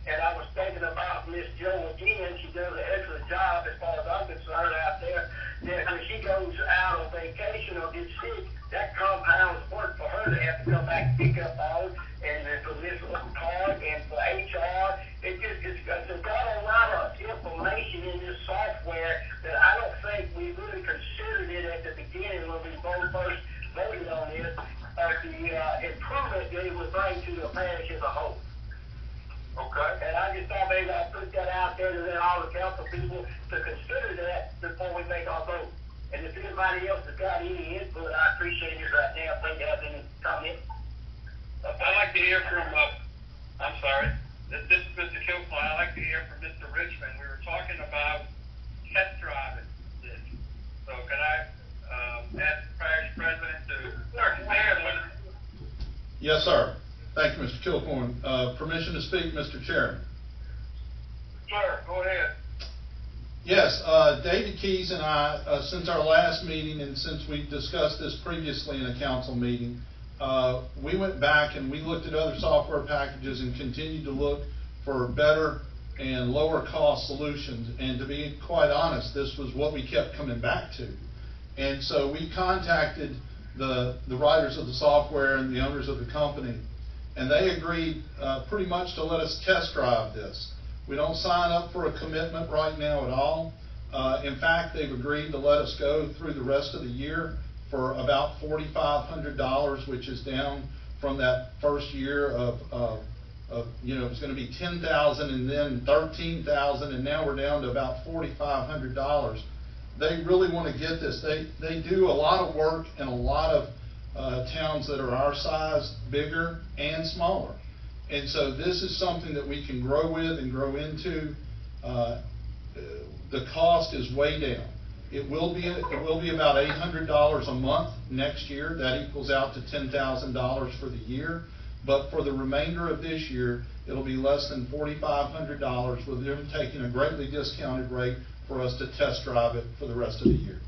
And I was thinking about Miss Joe again. She does an excellent job as far as I'm concerned out there. That when she goes out on vacation or gets sick, that compounds work for her to have to come back and pick up all. municipal card, and for HR, it's got a lot of information in this software that I don't think we really considered it at the beginning when we both first voted on this, of the improvement that it would bring to the parish as a whole. Okay. And I just thought maybe I'd put that out there to let all the council people to consider that before we make our vote. And if anybody else has got any input, I appreciate it right now, if they have any comments. I'd like to hear from, I'm sorry, this is Mr. Kilcoyne. I'd like to hear from Mr. Richmond. We were talking about test driving this. So can I, ask the parish president to, Yes, sir. Thank you, Mr. Kilcoyne. Permission to speak, Mr. Chairman. Sir, go ahead. Yes, David Keys and I, since our last meeting and since we discussed this previously in a council meeting, we went back and we looked at other software packages and continued to look for better and lower cost solutions. And to be quite honest, this was what we kept coming back to. And so we contacted the writers of the software and the owners of the company, and they agreed pretty much to let us test drive this. We don't sign up for a commitment right now at all. In fact, they've agreed to let us go through the rest of the year for about $4,500, which is down from that first year of you know, it was going to be $10,000 and then $13,000, and now we're down to about $4,500. They really want to get this. They do a lot of work in a lot of towns that are our size, bigger and smaller. And so this is something that we can grow with and grow into. The cost is way down. It will be about $800 a month next year. That equals out to $10,000 for the year. But for the remainder of this year, it'll be less than $4,500, with them taking a greatly discounted rate for us to test drive it for the rest of the year.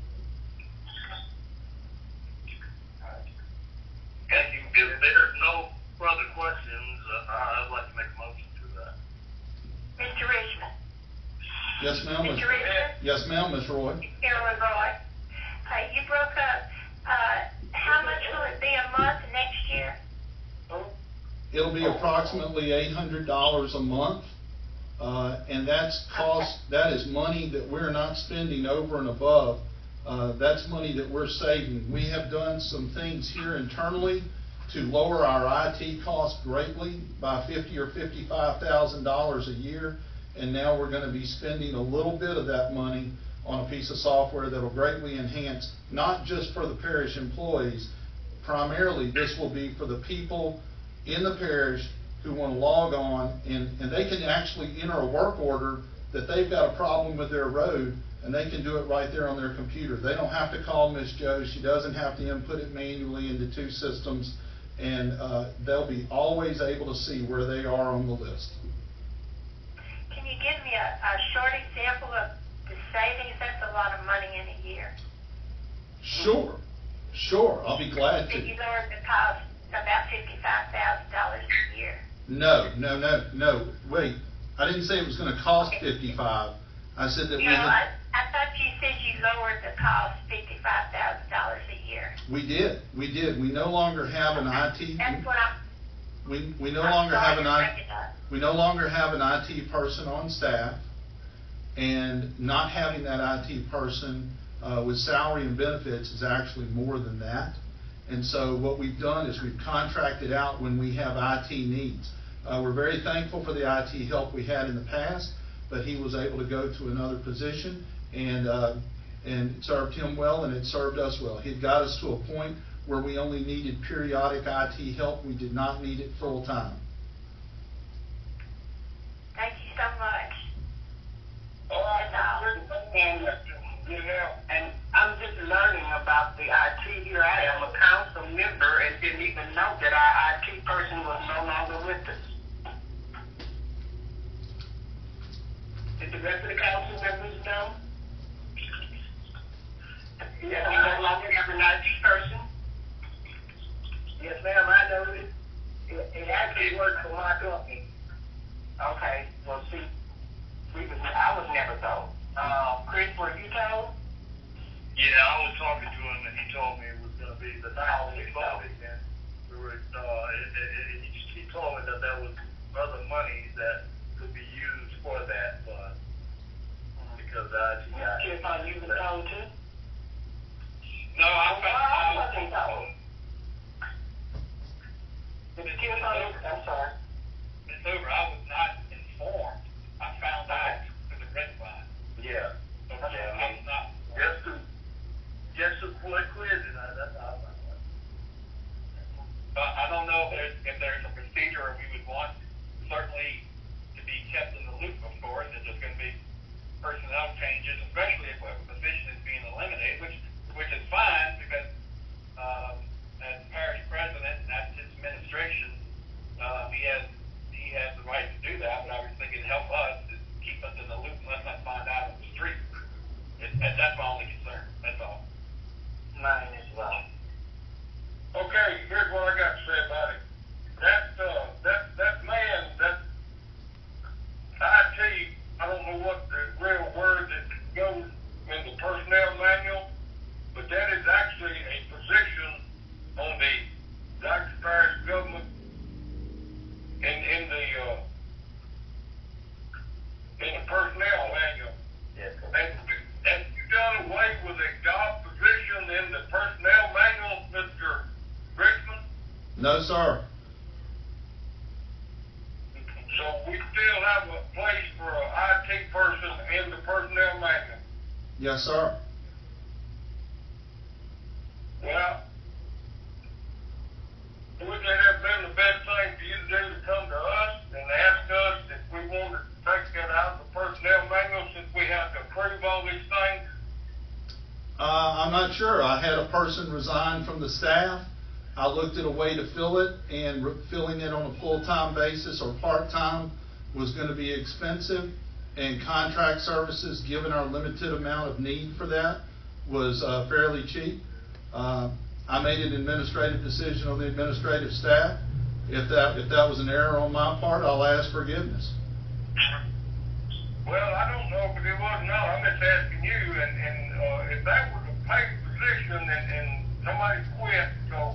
Thank you. If there's no further questions, I'd like to make a motion to that. Mr. Richmond? Yes, ma'am. Mr. Richmond? Yes, ma'am, Ms. Roy. Carolyn Roy. You broke up. How much will it be a month next year? It'll be approximately $800 a month, and that's cost. That is money that we're not spending over and above. That's money that we're saving. We have done some things here internally to lower our IT costs greatly by $50,000 or $55,000 a year, and now we're going to be spending a little bit of that money on a piece of software that will greatly enhance, not just for the parish employees. Primarily, this will be for the people in the parish who want to log on, and they can actually enter a work order that they've got a problem with their road, and they can do it right there on their computer. They don't have to call Miss Joe. She doesn't have to input it manually into two systems, and they'll be always able to see where they are on the list. Can you give me a short example of the savings? That's a lot of money in a year. Sure, I'll be glad to. Did you lower the cost about $55,000 a year? No. Wait, I didn't say it was going to cost $55,000. I said that I thought you said you lowered the cost $55,000 a year. We did. We no longer have an IT. That's what I'm. We no longer have an IT. We no longer have an IT person on staff, and not having that IT person with salary and benefits is actually more than that. And so what we've done is we've contracted out when we have IT needs. We're very thankful for the IT help we had in the past, but he was able to go to another position, and it served him well, and it served us well. He got us to a point where we only needed periodic IT help. We did not need it full time. Thank you so much. All right, and I'm just learning about the IT here. I am a council member and didn't even know that our IT person was no longer with us. Did the rest of the council members know? Yeah, we no longer have an IT person? Yes, ma'am, I know it. It actually works for my company. Okay, well, see, I was never told. Chris, were you told? Yeah, I was talking to him, and he told me it was going to be the time we voted, and we were, he told me that money that could be used for that fund. Because Kids not using the phone too? No, I found What they told? The kids on it, I'm sorry. Ms. Hoover, I was not informed. I found out through the grapevine. Yeah. So, I was not. Just to quiz it, that's how I found it. I don't know if there's a procedure or we would want certainly to be kept in the loop, of course, if there's going to be personnel changes, especially if a position is being eliminated, which is fine because as parish president, that's his administration, he has the right to do that, but I was thinking help us to keep us in the loop and let's not find out on the street. That's my only concern, that's all. Mine as well. Okay, here's what I got to say about it. That man, I don't know what the real word that goes in the personnel manual, but that is actually a position on the Dr. Parish government in the personnel manual. Yes, sir. Have you done away with a job position in the personnel manual, Mr. Richmond? No, sir. So we still have a place for an IT person in the personnel manual. Yes, sir. Well, wouldn't it have been the best thing for you to do to come to us and ask us if we wanted to take that out of the personnel manual since we have to approve all these things? I'm not sure. I had a person resign from the staff. I looked at a way to fill it, and filling it on a full-time basis or part-time was going to be expensive, and contract services, given our limited amount of need for that, was fairly cheap. I made an administrative decision on the administrative staff. If that was an error on my part, I'll ask forgiveness. Well, I don't know if it was or not. I'm just asking you, and if that was a paid position and somebody quit, so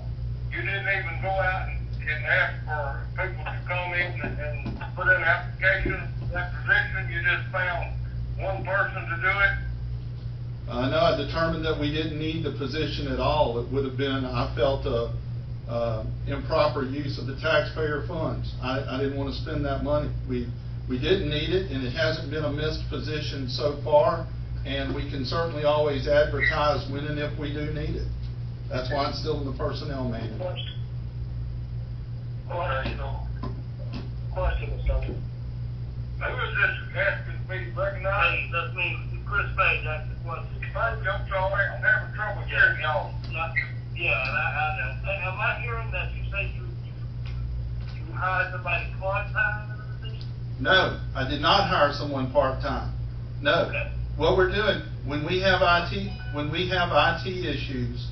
you didn't even go out and ask for people to come in and put in an application for that position, you just found one person to do it? No, I determined that we didn't need the position at all. It would have been, I felt, improper use of the taxpayer funds. I didn't want to spend that money. We didn't need it, and it hasn't been a missed position so far, and we can certainly always advertise when and if we do need it. That's why it's still in the personnel manual. Question, Mr. Who is this asking to be recognized? Hey, that's me, Chris Page, that's the question. I'm sorry, I'm having trouble hearing y'all. Yeah, and I know. Am I hearing that you say you hired somebody part-time in the position? No, I did not hire someone part-time. No. Okay. What we're doing, when we have IT issues,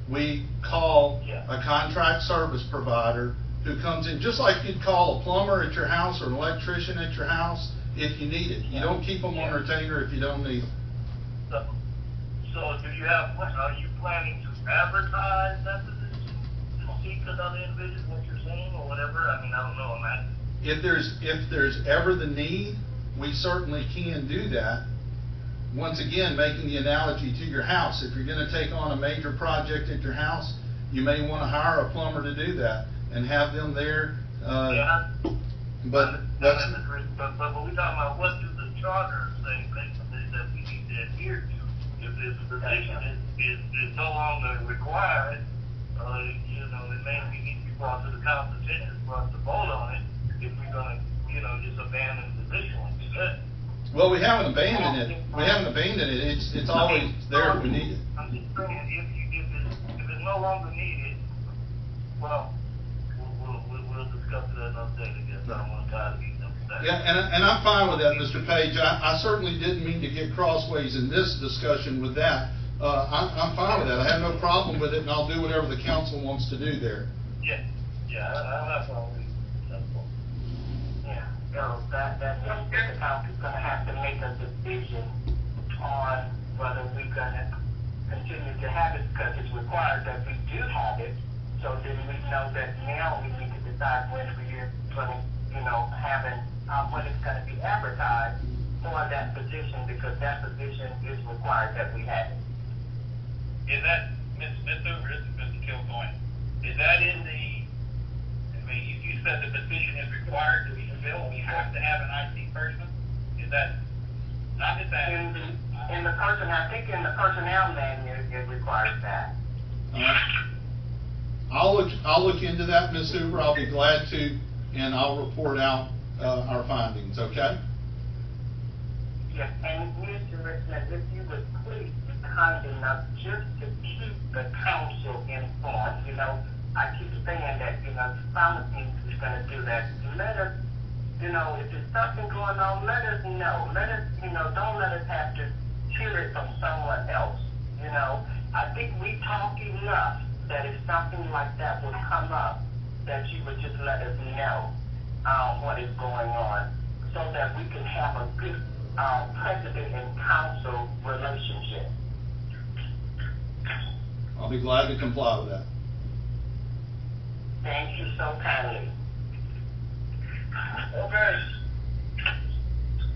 we call a contract service provider who comes in, just like you'd call a plumber at your house or an electrician at your house if you need it. You don't keep them on retainer if you don't need them. So are you planning to advertise that position to seek another individual, what you're saying, or whatever? I mean, I don't know, Matt. If there's ever the need, we certainly can do that. Once again, making the analogy to your house. If you're going to take on a major project at your house, you may want to hire a plumber to do that and have them there. But when we talking about what does the charter say basically that we need to adhere to? If this position is no longer required, it may be brought to the council attention for us to vote on it if we're going to, just abandon the position like you said. Well, we haven't abandoned it. It's always there if we need it. I'm just saying, if it's no longer needed, well, we'll discuss it another day, I guess. I don't want to tie to these things. Yeah, and I'm fine with that, Mr. Page. I certainly didn't mean to get crossways in this discussion with that. I'm fine with that. I have no problem with it, and I'll do whatever the council wants to do there. Yeah, I don't have a problem with it. That the council's gonna have to make a decision on whether we're gonna continue to have it, because it's required that we do have it. So then we know that now we need to decide when we're gonna, having, when it's gonna be advertised for that position, because that position is required that we have it. Is that, Ms. Hoover, this is Mr. Kilcoyne, is that in the, I mean, you said the position is required to be filled, we have to have an IT person? Is that, not just that? In the person, I think in the personnel manual, it requires that. I'll look into that, Ms. Hoover, I'll be glad to, and I'll report out, our findings, okay? Yes, and Mr. Richmond, if you would please be kind enough just to keep the council informed, I keep saying that, Solomon is gonna do that. Let us, if there's something going on, let us know. Let us, don't let us have to hear it from someone else, I think we talk enough that if something like that would come up, that you would just let us know, what is going on, so that we can have a good, president and council relationship. I'll be glad to comply with that. Thank you so kindly. Okay.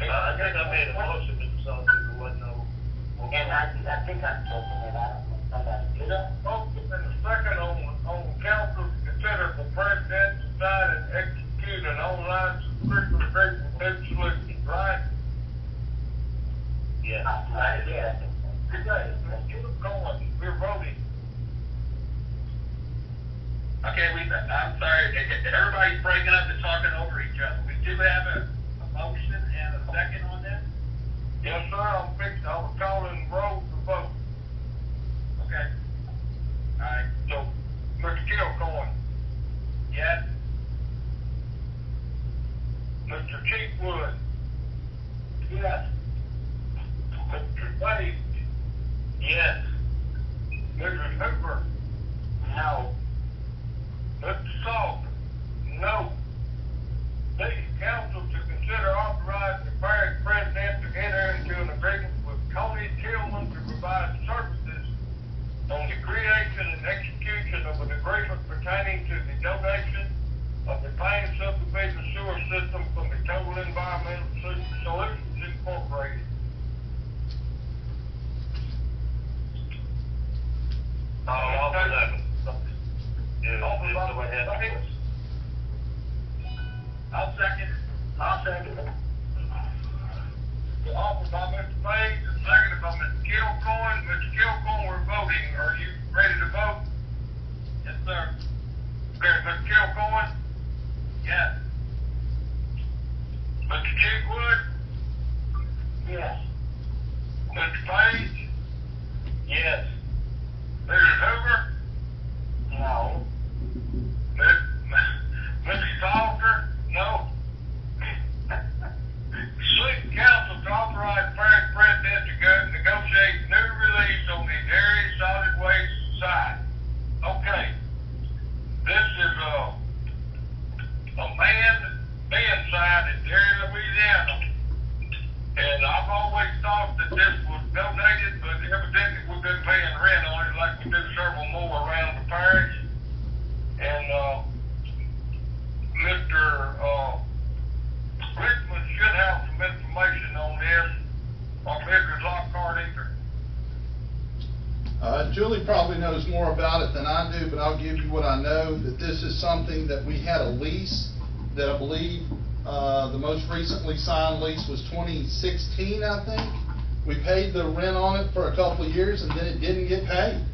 I think I made a motion, Mr. Sullivan, there wasn't no. And I think I spoke to it, I don't know, somebody did it. Motion and a second on council to consider the president to sign and execute an online subscription agreement with New Solutions, right? Yeah. Right, yeah. Okay, let's get it going, we're voting. Okay, I'm sorry, everybody's breaking up and talking over each other. We do have a motion and a second on this? Yes, sir, I was calling roll to vote. Okay. All right. So, Mr. Kilcoyne, Yes? Mr. Cheapwood, Yes. Mr. Wade, Yes. Mrs. Hoover, No. Mr. Salter, no. City council to consider authorizing the parish president to enter into an agreement with Coney Tillman to provide services on the creation and execution of an agreement pertaining to the donation of the Payne subdivision sewer system from the Total Environmental Solutions Incorporated. I'll offer that. I'll second. I'll second it. The offer by Mr. Page and seconded by Mr. Kilcoyne. Mr. Kilcoyne, we're voting. Are you ready to vote? Yes, sir. Okay, Mr. Kilcoyne? Yes. Mr. Cheapwood? Yes. Mr. Page? Yes. Mrs. Hoover? No. Mr. Salter? No. City council to authorize parish president to negotiate new release on the dairy solid waste site. Okay. This is a man site in Derry, Louisiana. And I've always thought that this was donated, but evidently we've been paying rent on it like we do several more around the parish. And, Mr. Richmond should have some information on this, or Mrs. Lockhart either. Julie probably knows more about it than I do, but I'll give you what I know, that this is something that we had a lease that I believe, the most recently signed lease was 2016, I think. We paid the rent on it for a couple of years and then it didn't get paid.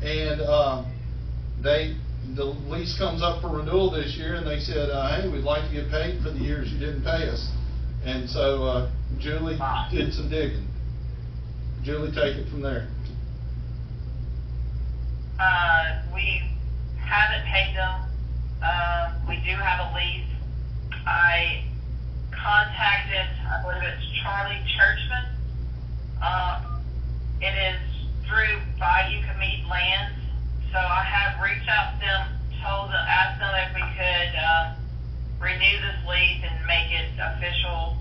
And, the lease comes up for renewal this year and they said, hey, we'd like to get paid for the years you didn't pay us. And so, Julie did some digging. Julie, take it from there. We haven't paid them. We do have a lease. I contacted, I believe it's Charlie Churchman. It is through Bayou Commit Lands. So I have reached out to them, asked them if we could renew this lease and make it official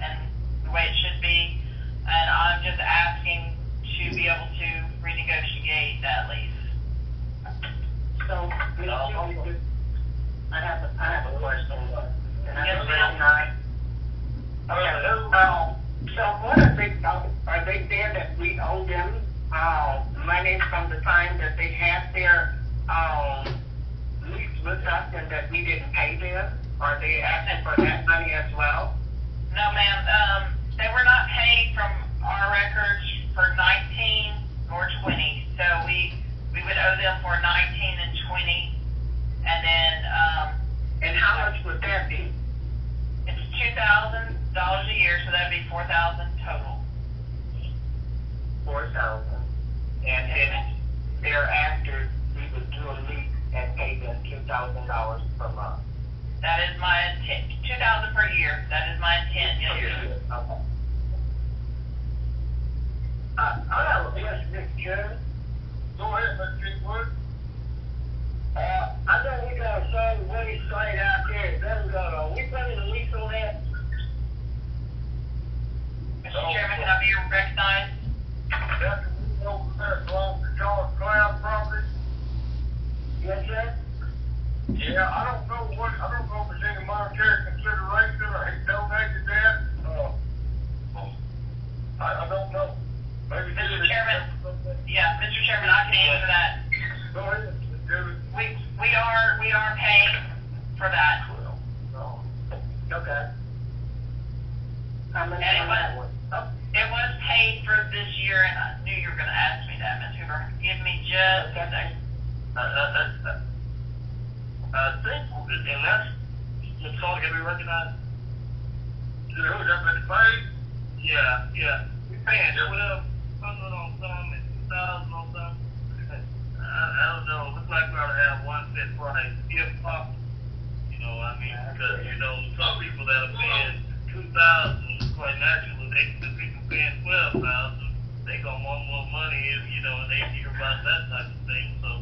and the way it should be. And I'm just asking to be able to renegotiate that lease. So, I have a question. And I Yes, from the time that they had their, lease with us and that we didn't pay them? Are they asking for that money as well? No, ma'am, they were not paid from our records for 19 or 20, so we would owe them for 19 and 20, and then, And how much would that be? it's $2,000 a year, so that'd be $4,000 total. 4,000. And then thereafter, we would do a lease and pay them $2,000 per month. That is my intent, 2,000 per year, that is my intent, yes, sir. Okay. I have a question, Mr. Chairman. Go ahead, Mr. Kingwood. I know we got a solid waste site out there, are we putting a lease on that? Mr. Chairman, can I be recognized? That's over there, belongs to George Cloud property. Yes, sir? Yeah, I don't know if there's any monetary consideration or he donated that. I don't know. Maybe Mr. Chairman, yeah, Mr. Chairman, I can answer that. Go ahead, Mr. Chairman. We are paying for that. Okay. How much And on that one? it was paid for this year, and I knew you were gonna ask me that, Ms. Hoover. Give me just a second. I think, and that's all gonna be recognized. Who's that been paid? Yeah. We paying it, whatever, 100 on some and 2,000 on some. I don't know, looks like we ought to have one set price, if possible. You know, I mean, because, you know, some people that are paying 2,000, quite naturally, the people paying 12,000, they gonna want more money, you know, and they hear about that type of thing, so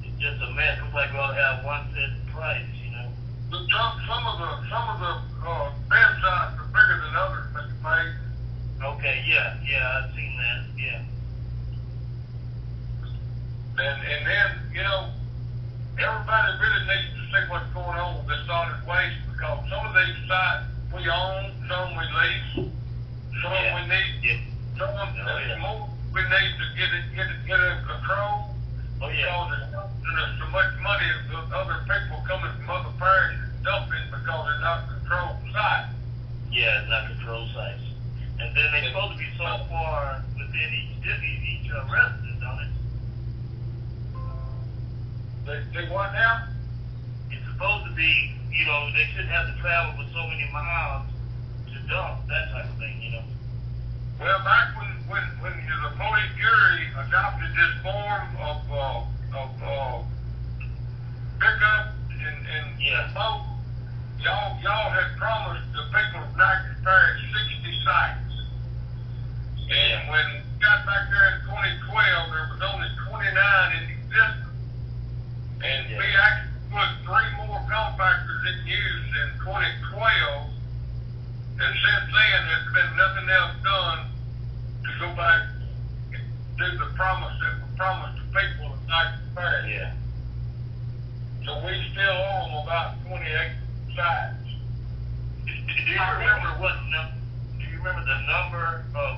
it's just a mess. Looks like we ought to have one set price, you know. Some of the bed sites are bigger than others, Mr. Page. Okay, yeah, I've seen that, yeah. And then, you know, everybody really needs to see what's going on with this solid waste, because some of these sites we own, some we lease, some we need, some more we need to get it in control. Oh, yeah. Because there's so much money of other people coming from other parishes dumping because they're not controlled sites. Yeah, it's not control sites. And then they're supposed to be so far within each resident, don't it? They what now? It's supposed to be, you know, they shouldn't have to travel for so many miles to dump, that type of thing, you know. Well, back when the police jury adopted this form of pickup and vote, y'all had promised the people of Natchez Parish 60 sites. And when we got back there in 2012, there was only 29 in existence. And we actually put 3 more compactors in use in 2012. And since then, there's been nothing else done to go back and do the promise that we promised the people of Natchez Parish. Yeah. So we still owe them about 28 sites. Do you remember the number of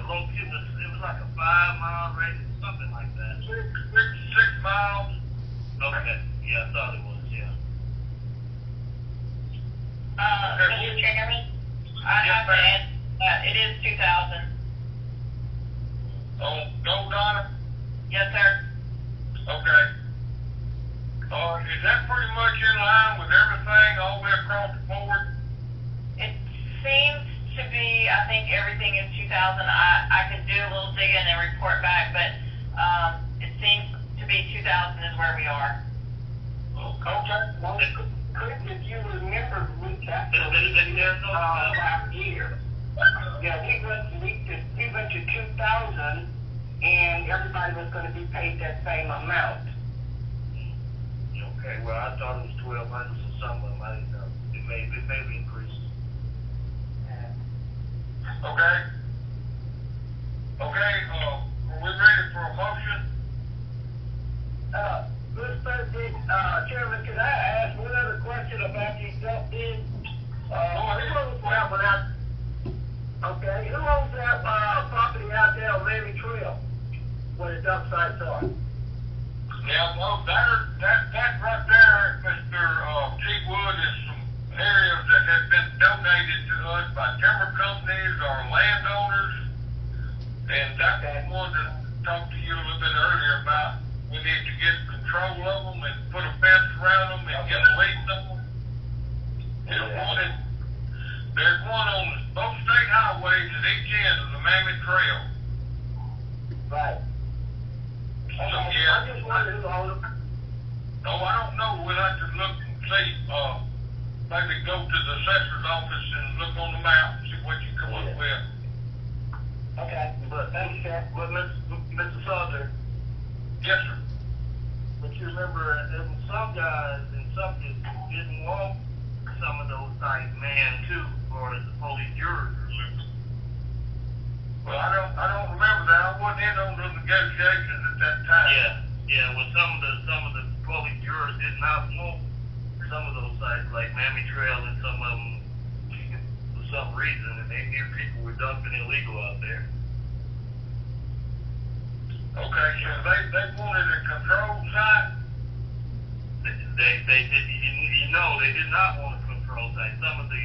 locations? It was like a 5-mile radius, something like that. 6 miles. Okay. Yeah, I thought it was. Yeah. Mr. Chairman, I have to add, it is 2,000. Oh, go, Donna? Yes, sir. Okay. Is that pretty much in line with everything all the way across the board? It seems to be, I think everything is 2,000. I could do a little digging and report back, but it seems to be 2,000 is where we are. Okay. Well, if you remember, last year, we went to 2,000, and everybody was going to be paid that same amount. Okay. Well, I thought it was 1,200 for some of them. I didn't know. It may be increased. Okay. Are we ready for a motion? Mr. President, Chairman, could I ask one other question about these dump bids? Who owns that one out? Okay, who owns that property out there on Levy Trail? where the dump sites are. Yeah, well, that right there, Mr. Cheatwood, is some areas that have been donated to us by timber companies or landowners. And that was one that I talked to you a little bit earlier about. We need to get control of them and put a fence around them and get a lease on them. There's one on both state highways at each end of the Mammoth Trail. Right. So, I just wondered who owned them. Oh, I don't know. We'll have to look and see. Maybe go to the assessor's office and look on the map and see what you come up with. Okay. But Mr. Salter. Yes, sir. But you remember, there were some guys in some districts didn't want some of those sites manned too, or the police jurors. Well, I don't remember that. I wasn't in on the negotiations at that time. Yeah. Well, some of the police jurors did not want some of those sites, like Mammy Trail, and some of them, for some reason, and they knew people were dumping illegal out there. Okay, so they wanted a controlled site. They did, they did not want a control site. Some of the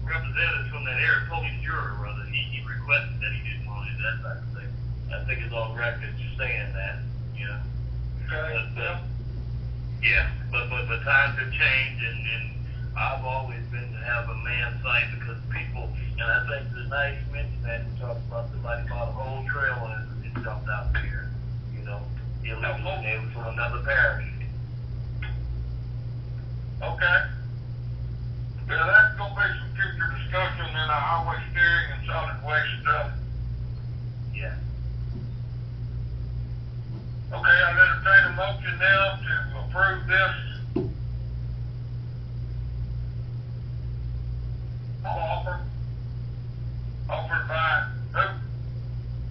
representatives from that area, police juror rather, he requested that he didn't want it, that type of thing. I think it's on record saying that, you know. Okay. But times have changed, and I've always been to have a man site because people, and I think tonight you mentioned that you talked about somebody bought a whole trail and it dumped out there, you know, illegally, they were from another parish. Okay. Yeah, that's gonna be some future discussion in our highway steering and solid waste stuff. Yeah. Okay, I'll entertain a motion now to approve this. Offered by who?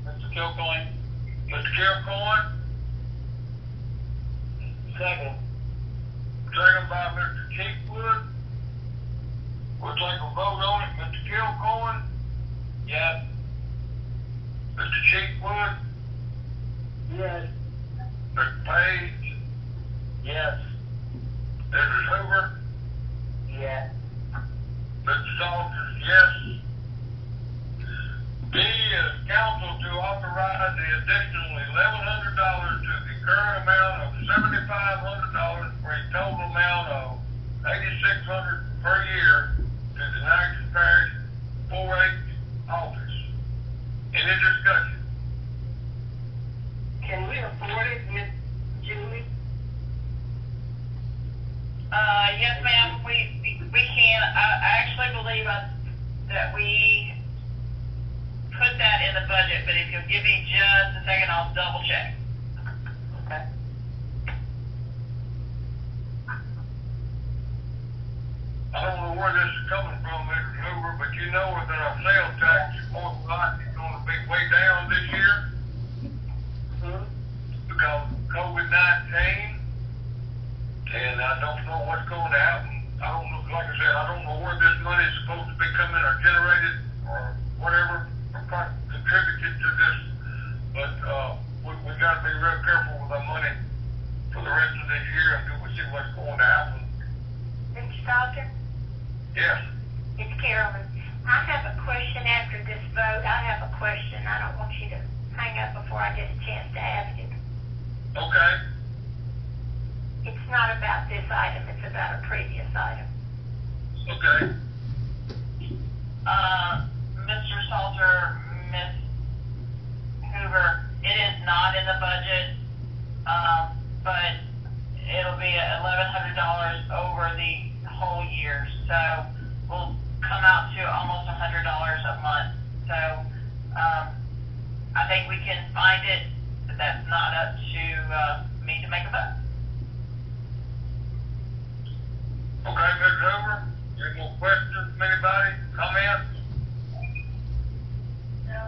Mr. Kilcoyne. Mr. Kilcoyne? Second. Second by Mr. Cheatwood. We'll take a vote on it. Mr. Kilcoyne? Yes. Mr. Cheatwood? Yes. Mr. Page? Yes. Mrs. Hoover? Yes. Mr. Salters, yes. D is council to authorize the additional $1,100 to the current amount of $7,500 for a total amount of $8,600 per year to the Knoxville Parish 4-H office. Any discussion? Can we afford it, Miss Julie? Yes, ma'am, we can. I actually believe that we put that in the budget, but if you'll give me just a second, I'll double check. Okay. I don't know where this is coming from, Mr. Hoover, but you know that our sales tax is more than likely going to be way down this year because of COVID-19, and I don't know what's going to happen. I don't know, like I said, I don't know where this money is supposed to be coming or generated or whatever contributed to this, but we got to be real careful with our money for the rest of this year until we see what's going to happen. Mr. Salter? Yes. It's Carolyn. I have a question after this vote. I have a question. I don't want you to hang up before I get a chance to ask it. Okay. It's not about this item. It's about a previous item. Okay. Mr. Salter, Miss Hoover, it is not in the budget, but it'll be $1,100 over the whole year, so we'll come out to almost $100 a month. So I think we can find it, but that's not up to me to make a vote. Okay, Ms. Hoover, any more questions from anybody? Comments? No.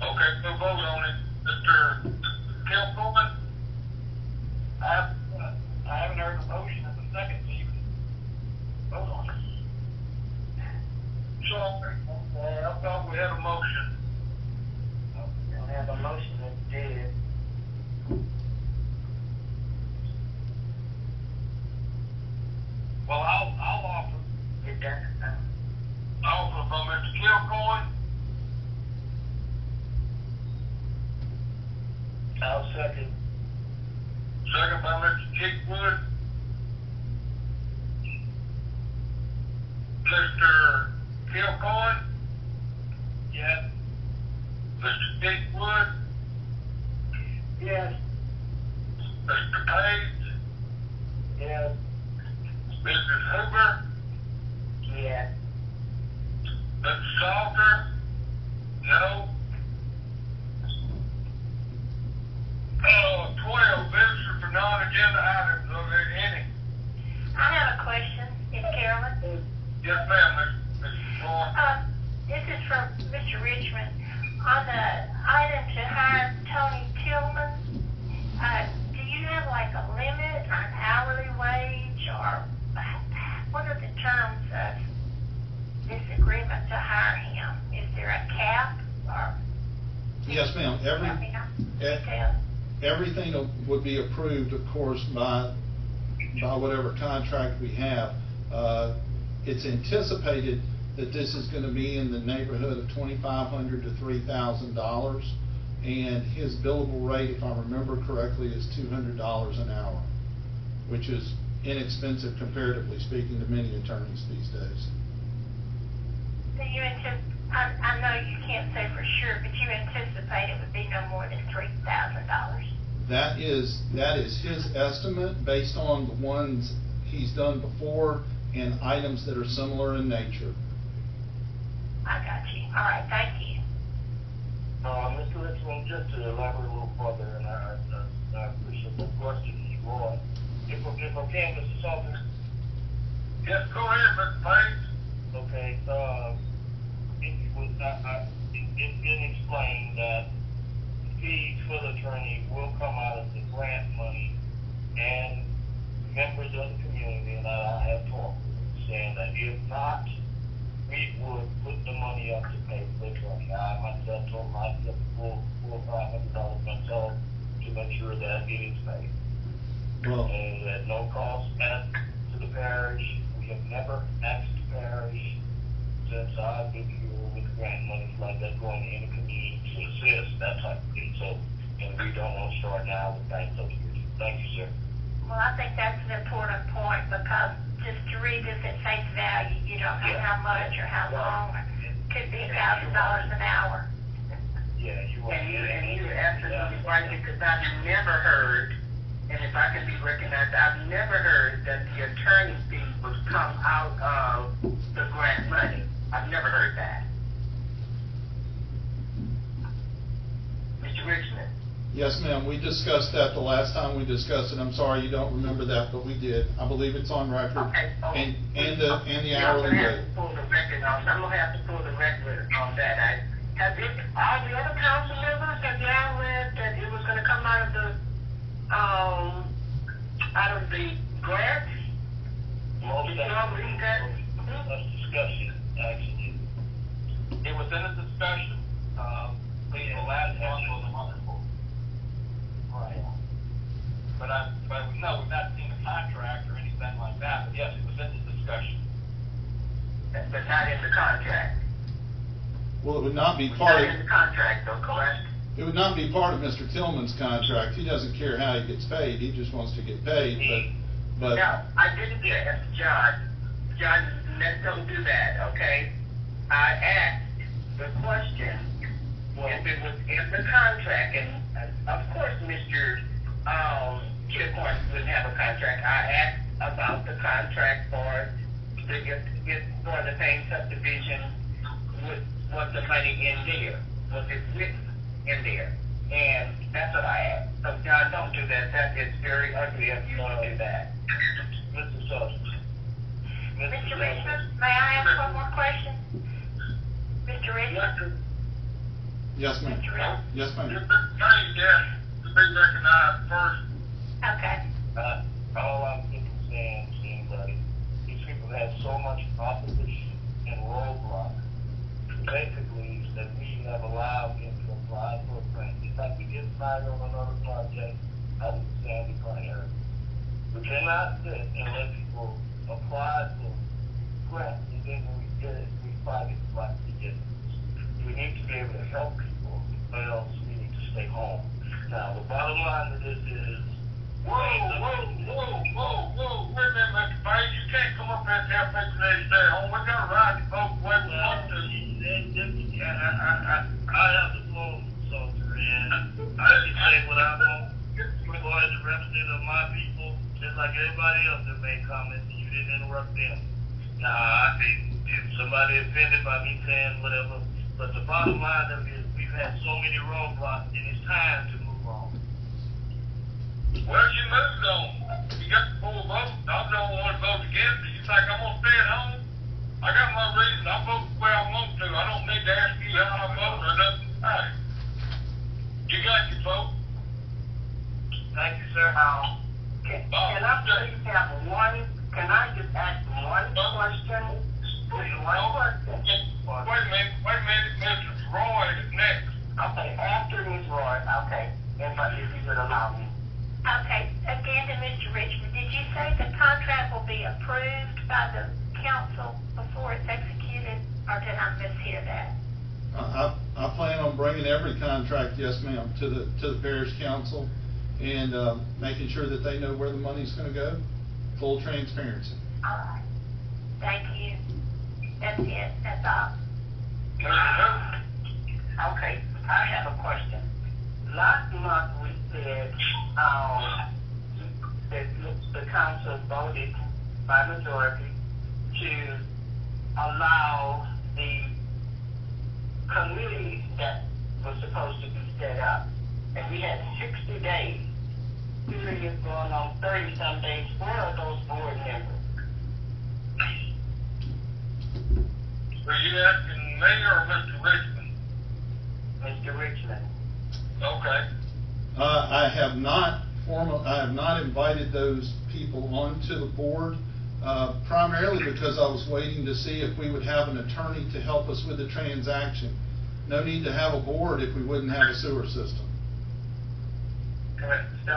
Okay, we'll vote on it. Mr. Kilcoyne? I haven't heard the motion in the second, so you can vote on it. Sorry. I thought we we have a motion. We don't have a motion, it's dead. Well, I'll offer. It doesn't, Offer from Mr. Kilcoyne. I'll second. Second by Mr. Chickwood. Mr. Kilcoyne? Yes. Mr. Chickwood? Yes. Mr. Page? Yes. Mrs. Hoover? Yes. Mr. Salter? No. 12, visitors for non-agenda items, are there any? I have a question, Miss Carolyn. Yes, ma'am, Ms. Moore. This is from Mr. Richmond. On the item to hire Tony Tillman, do you have like a limit or an hourly wage, or what are the terms of this agreement to hire him? Is there a cap, or? Yes, ma'am. Everything would be approved, of course, by whatever contract we have. It's anticipated that this is going to be in the neighborhood of $2,500 to $3,000, and his billable rate, if I remember correctly, is $200 an hour, which is inexpensive comparatively speaking to many attorneys these days. So you I know you can't say for sure, but you anticipate it would be no more than $3,000. That is his estimate based on the ones he's done before and items that are similar in nature. I got you. All right, thank you. Mr. Richmond, just to elaborate a little further, and I appreciate the question you on. If I can, Mr. Salter. Yes, go ahead, Mr. Page. Okay, it's been explained that fees for the attorney will come out of the grant money, and members of the community, and I have talked with them, saying that if not, we would put the money up to pay for the attorney. I myself told them I'd get the full $400 myself to make sure that it is paid. Well, And at no cost to the parish. We have never asked the parish since I've been here with grant money like that going to any community to assist, that type of thing. So, and we don't want to start now with bank subsidies. Thank you, sir. Well, I think that's an important point, because just to read this at face value, you don't know how much or how long. It could be $1,000 an hour. Yeah, you are. And you're absolutely right, because I've never heard, and if I can be recognized, I've never heard that the attorney fee would come out of the grant money. I've never heard that. Mr. Richmond? yes, ma'am. We discussed that the last time we discussed it. I'm sorry you don't remember that, but we did. I believe it's on record. Okay. And the hourly rate. I'm going to have to pull the record on that. All the other council members, have y'all read that it was going to come out of the grant? Most Did y'all read that? That's discussion, actually. It was in a discussion, the last month or the month before. Right. But no, we've not seen a contract or anything like that, but yes, it was in the discussion. But not in the contract. Well, it would not be Not part in of, the contract, though, correct? it would not be part of Mr. Tillman's contract. He doesn't care how he gets paid. He just wants to get paid, but. Now, I didn't ask John, don't do that, okay? I asked the question, if it was in the contract, and of course, Mr. Kilcoyne wouldn't have a contract. I asked about the contract for the paying subdivision, was the money in there? Was it written in there? And that's what I asked. So John, don't do that. That is very ugly of you to do that. Mr. Salter. Mr. Richmond, may I ask one more question? Mr. Richmond? Yes, ma'am. Mr. Richmond? Yes, ma'am. Mr. Page, yes, to be recognized first. Okay. All I'm saying, buddy, these people have so much opposition and roadblock. Basically, cannot sit and let people apply for grants and then when we get it, we fight it like to get it. We need to be able to help people, or else we need to stay home. Now, the bottom line of this is, wait a minute, Mr. Page, you can't come up here and tell people they stay home. We got a right to vote the way we want to. I have the floor, soldier, and I can say what I want. You are the representative of my people, just like everybody else that made comments, and you didn't interrupt them. Now, I think if somebody offended by me saying whatever, but the bottom line of it is we've had so many roadblocks, and it's time to move on. Well, you moved on. You got the full vote. I'm the only one that voted against it. You think I'm gonna stay at home? I got my reason. I vote the way I want to. I don't need to ask you how I vote or nothing. Hey, you got your vote. Thank you, sir. Can I please have can I just ask one question? One question. Wait a minute, Mr. Roy is next. Okay, after Ms. Roy, okay, if you would allow me. Okay, again to Mr. Richmond, did you say the contract will be approved by the council before it's executed, or did I mishear that? I plan on bringing every contract, yes ma'am, to the parish council and making sure that they know where the money's gonna go. Full transparency. All right, thank you. That's it, that's all. Okay, I have a question. Last month we said that the council voted by majority to allow the committee that was supposed to be set up, and we had 60 days. Period is going on 30-some days. Where are those board members? Were you asking me or Mr. Richmond? Mr. Richmond. Okay. I have not invited those people onto the board, primarily because I was waiting to see if we would have an attorney to help us with the transaction. No need to have a board if we wouldn't have a sewer system. So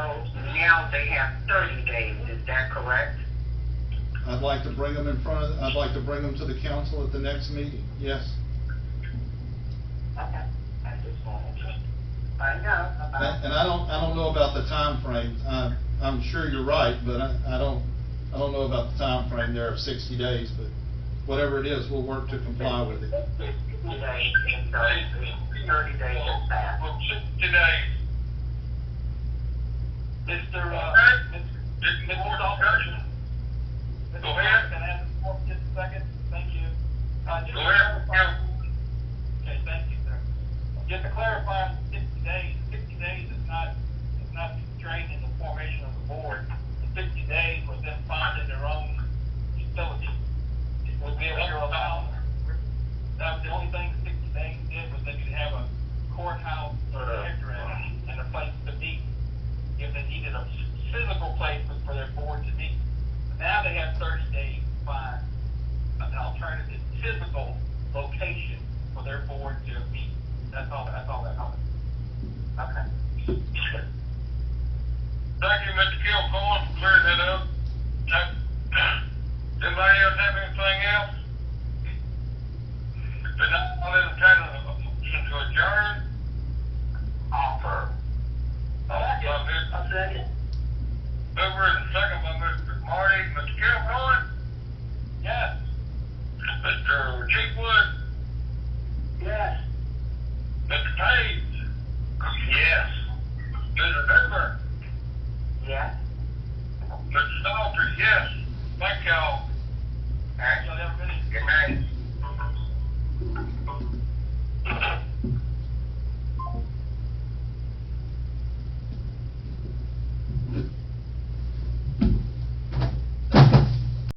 now they have 30 days, is that correct? I'd like to bring them to the council at the next meeting, yes. Okay, I just wanted to find out about. And I don't know about the time frame. I'm sure you're right, but I don't know about the time frame there of 60 days, but whatever it is, we'll work to comply with it. 60 days, and so 30 days is passed. 60 days. Mr. Discussion. Go ahead. Can I have the floor for just a second? Thank you. Just Go to ahead. clarify. Okay, thank you, sir. Just to clarify, 60 days is not constrained in the formation of the board. The 60 days was them finding their own utility. It was be able to allow, that was the only thing 60 days did was they could have a courthouse address and a place to meet if they needed a physical place for their board to meet. Now they have 30 days to find an alternative physical location for their board to meet. That's all that matters. Okay. Thank you, Mr. Kilcoyne, for clearing that up. Anybody else have anything else? Then I'll entertain a motion to adjourn. Offer. A second. Mover and second by Mr. Marty. Mr. Kilcoyne? Yes. Mr. Cheapwood? Yes. Mr. Page? Yes. Mr. Cooper? Yes. Mr. Salter,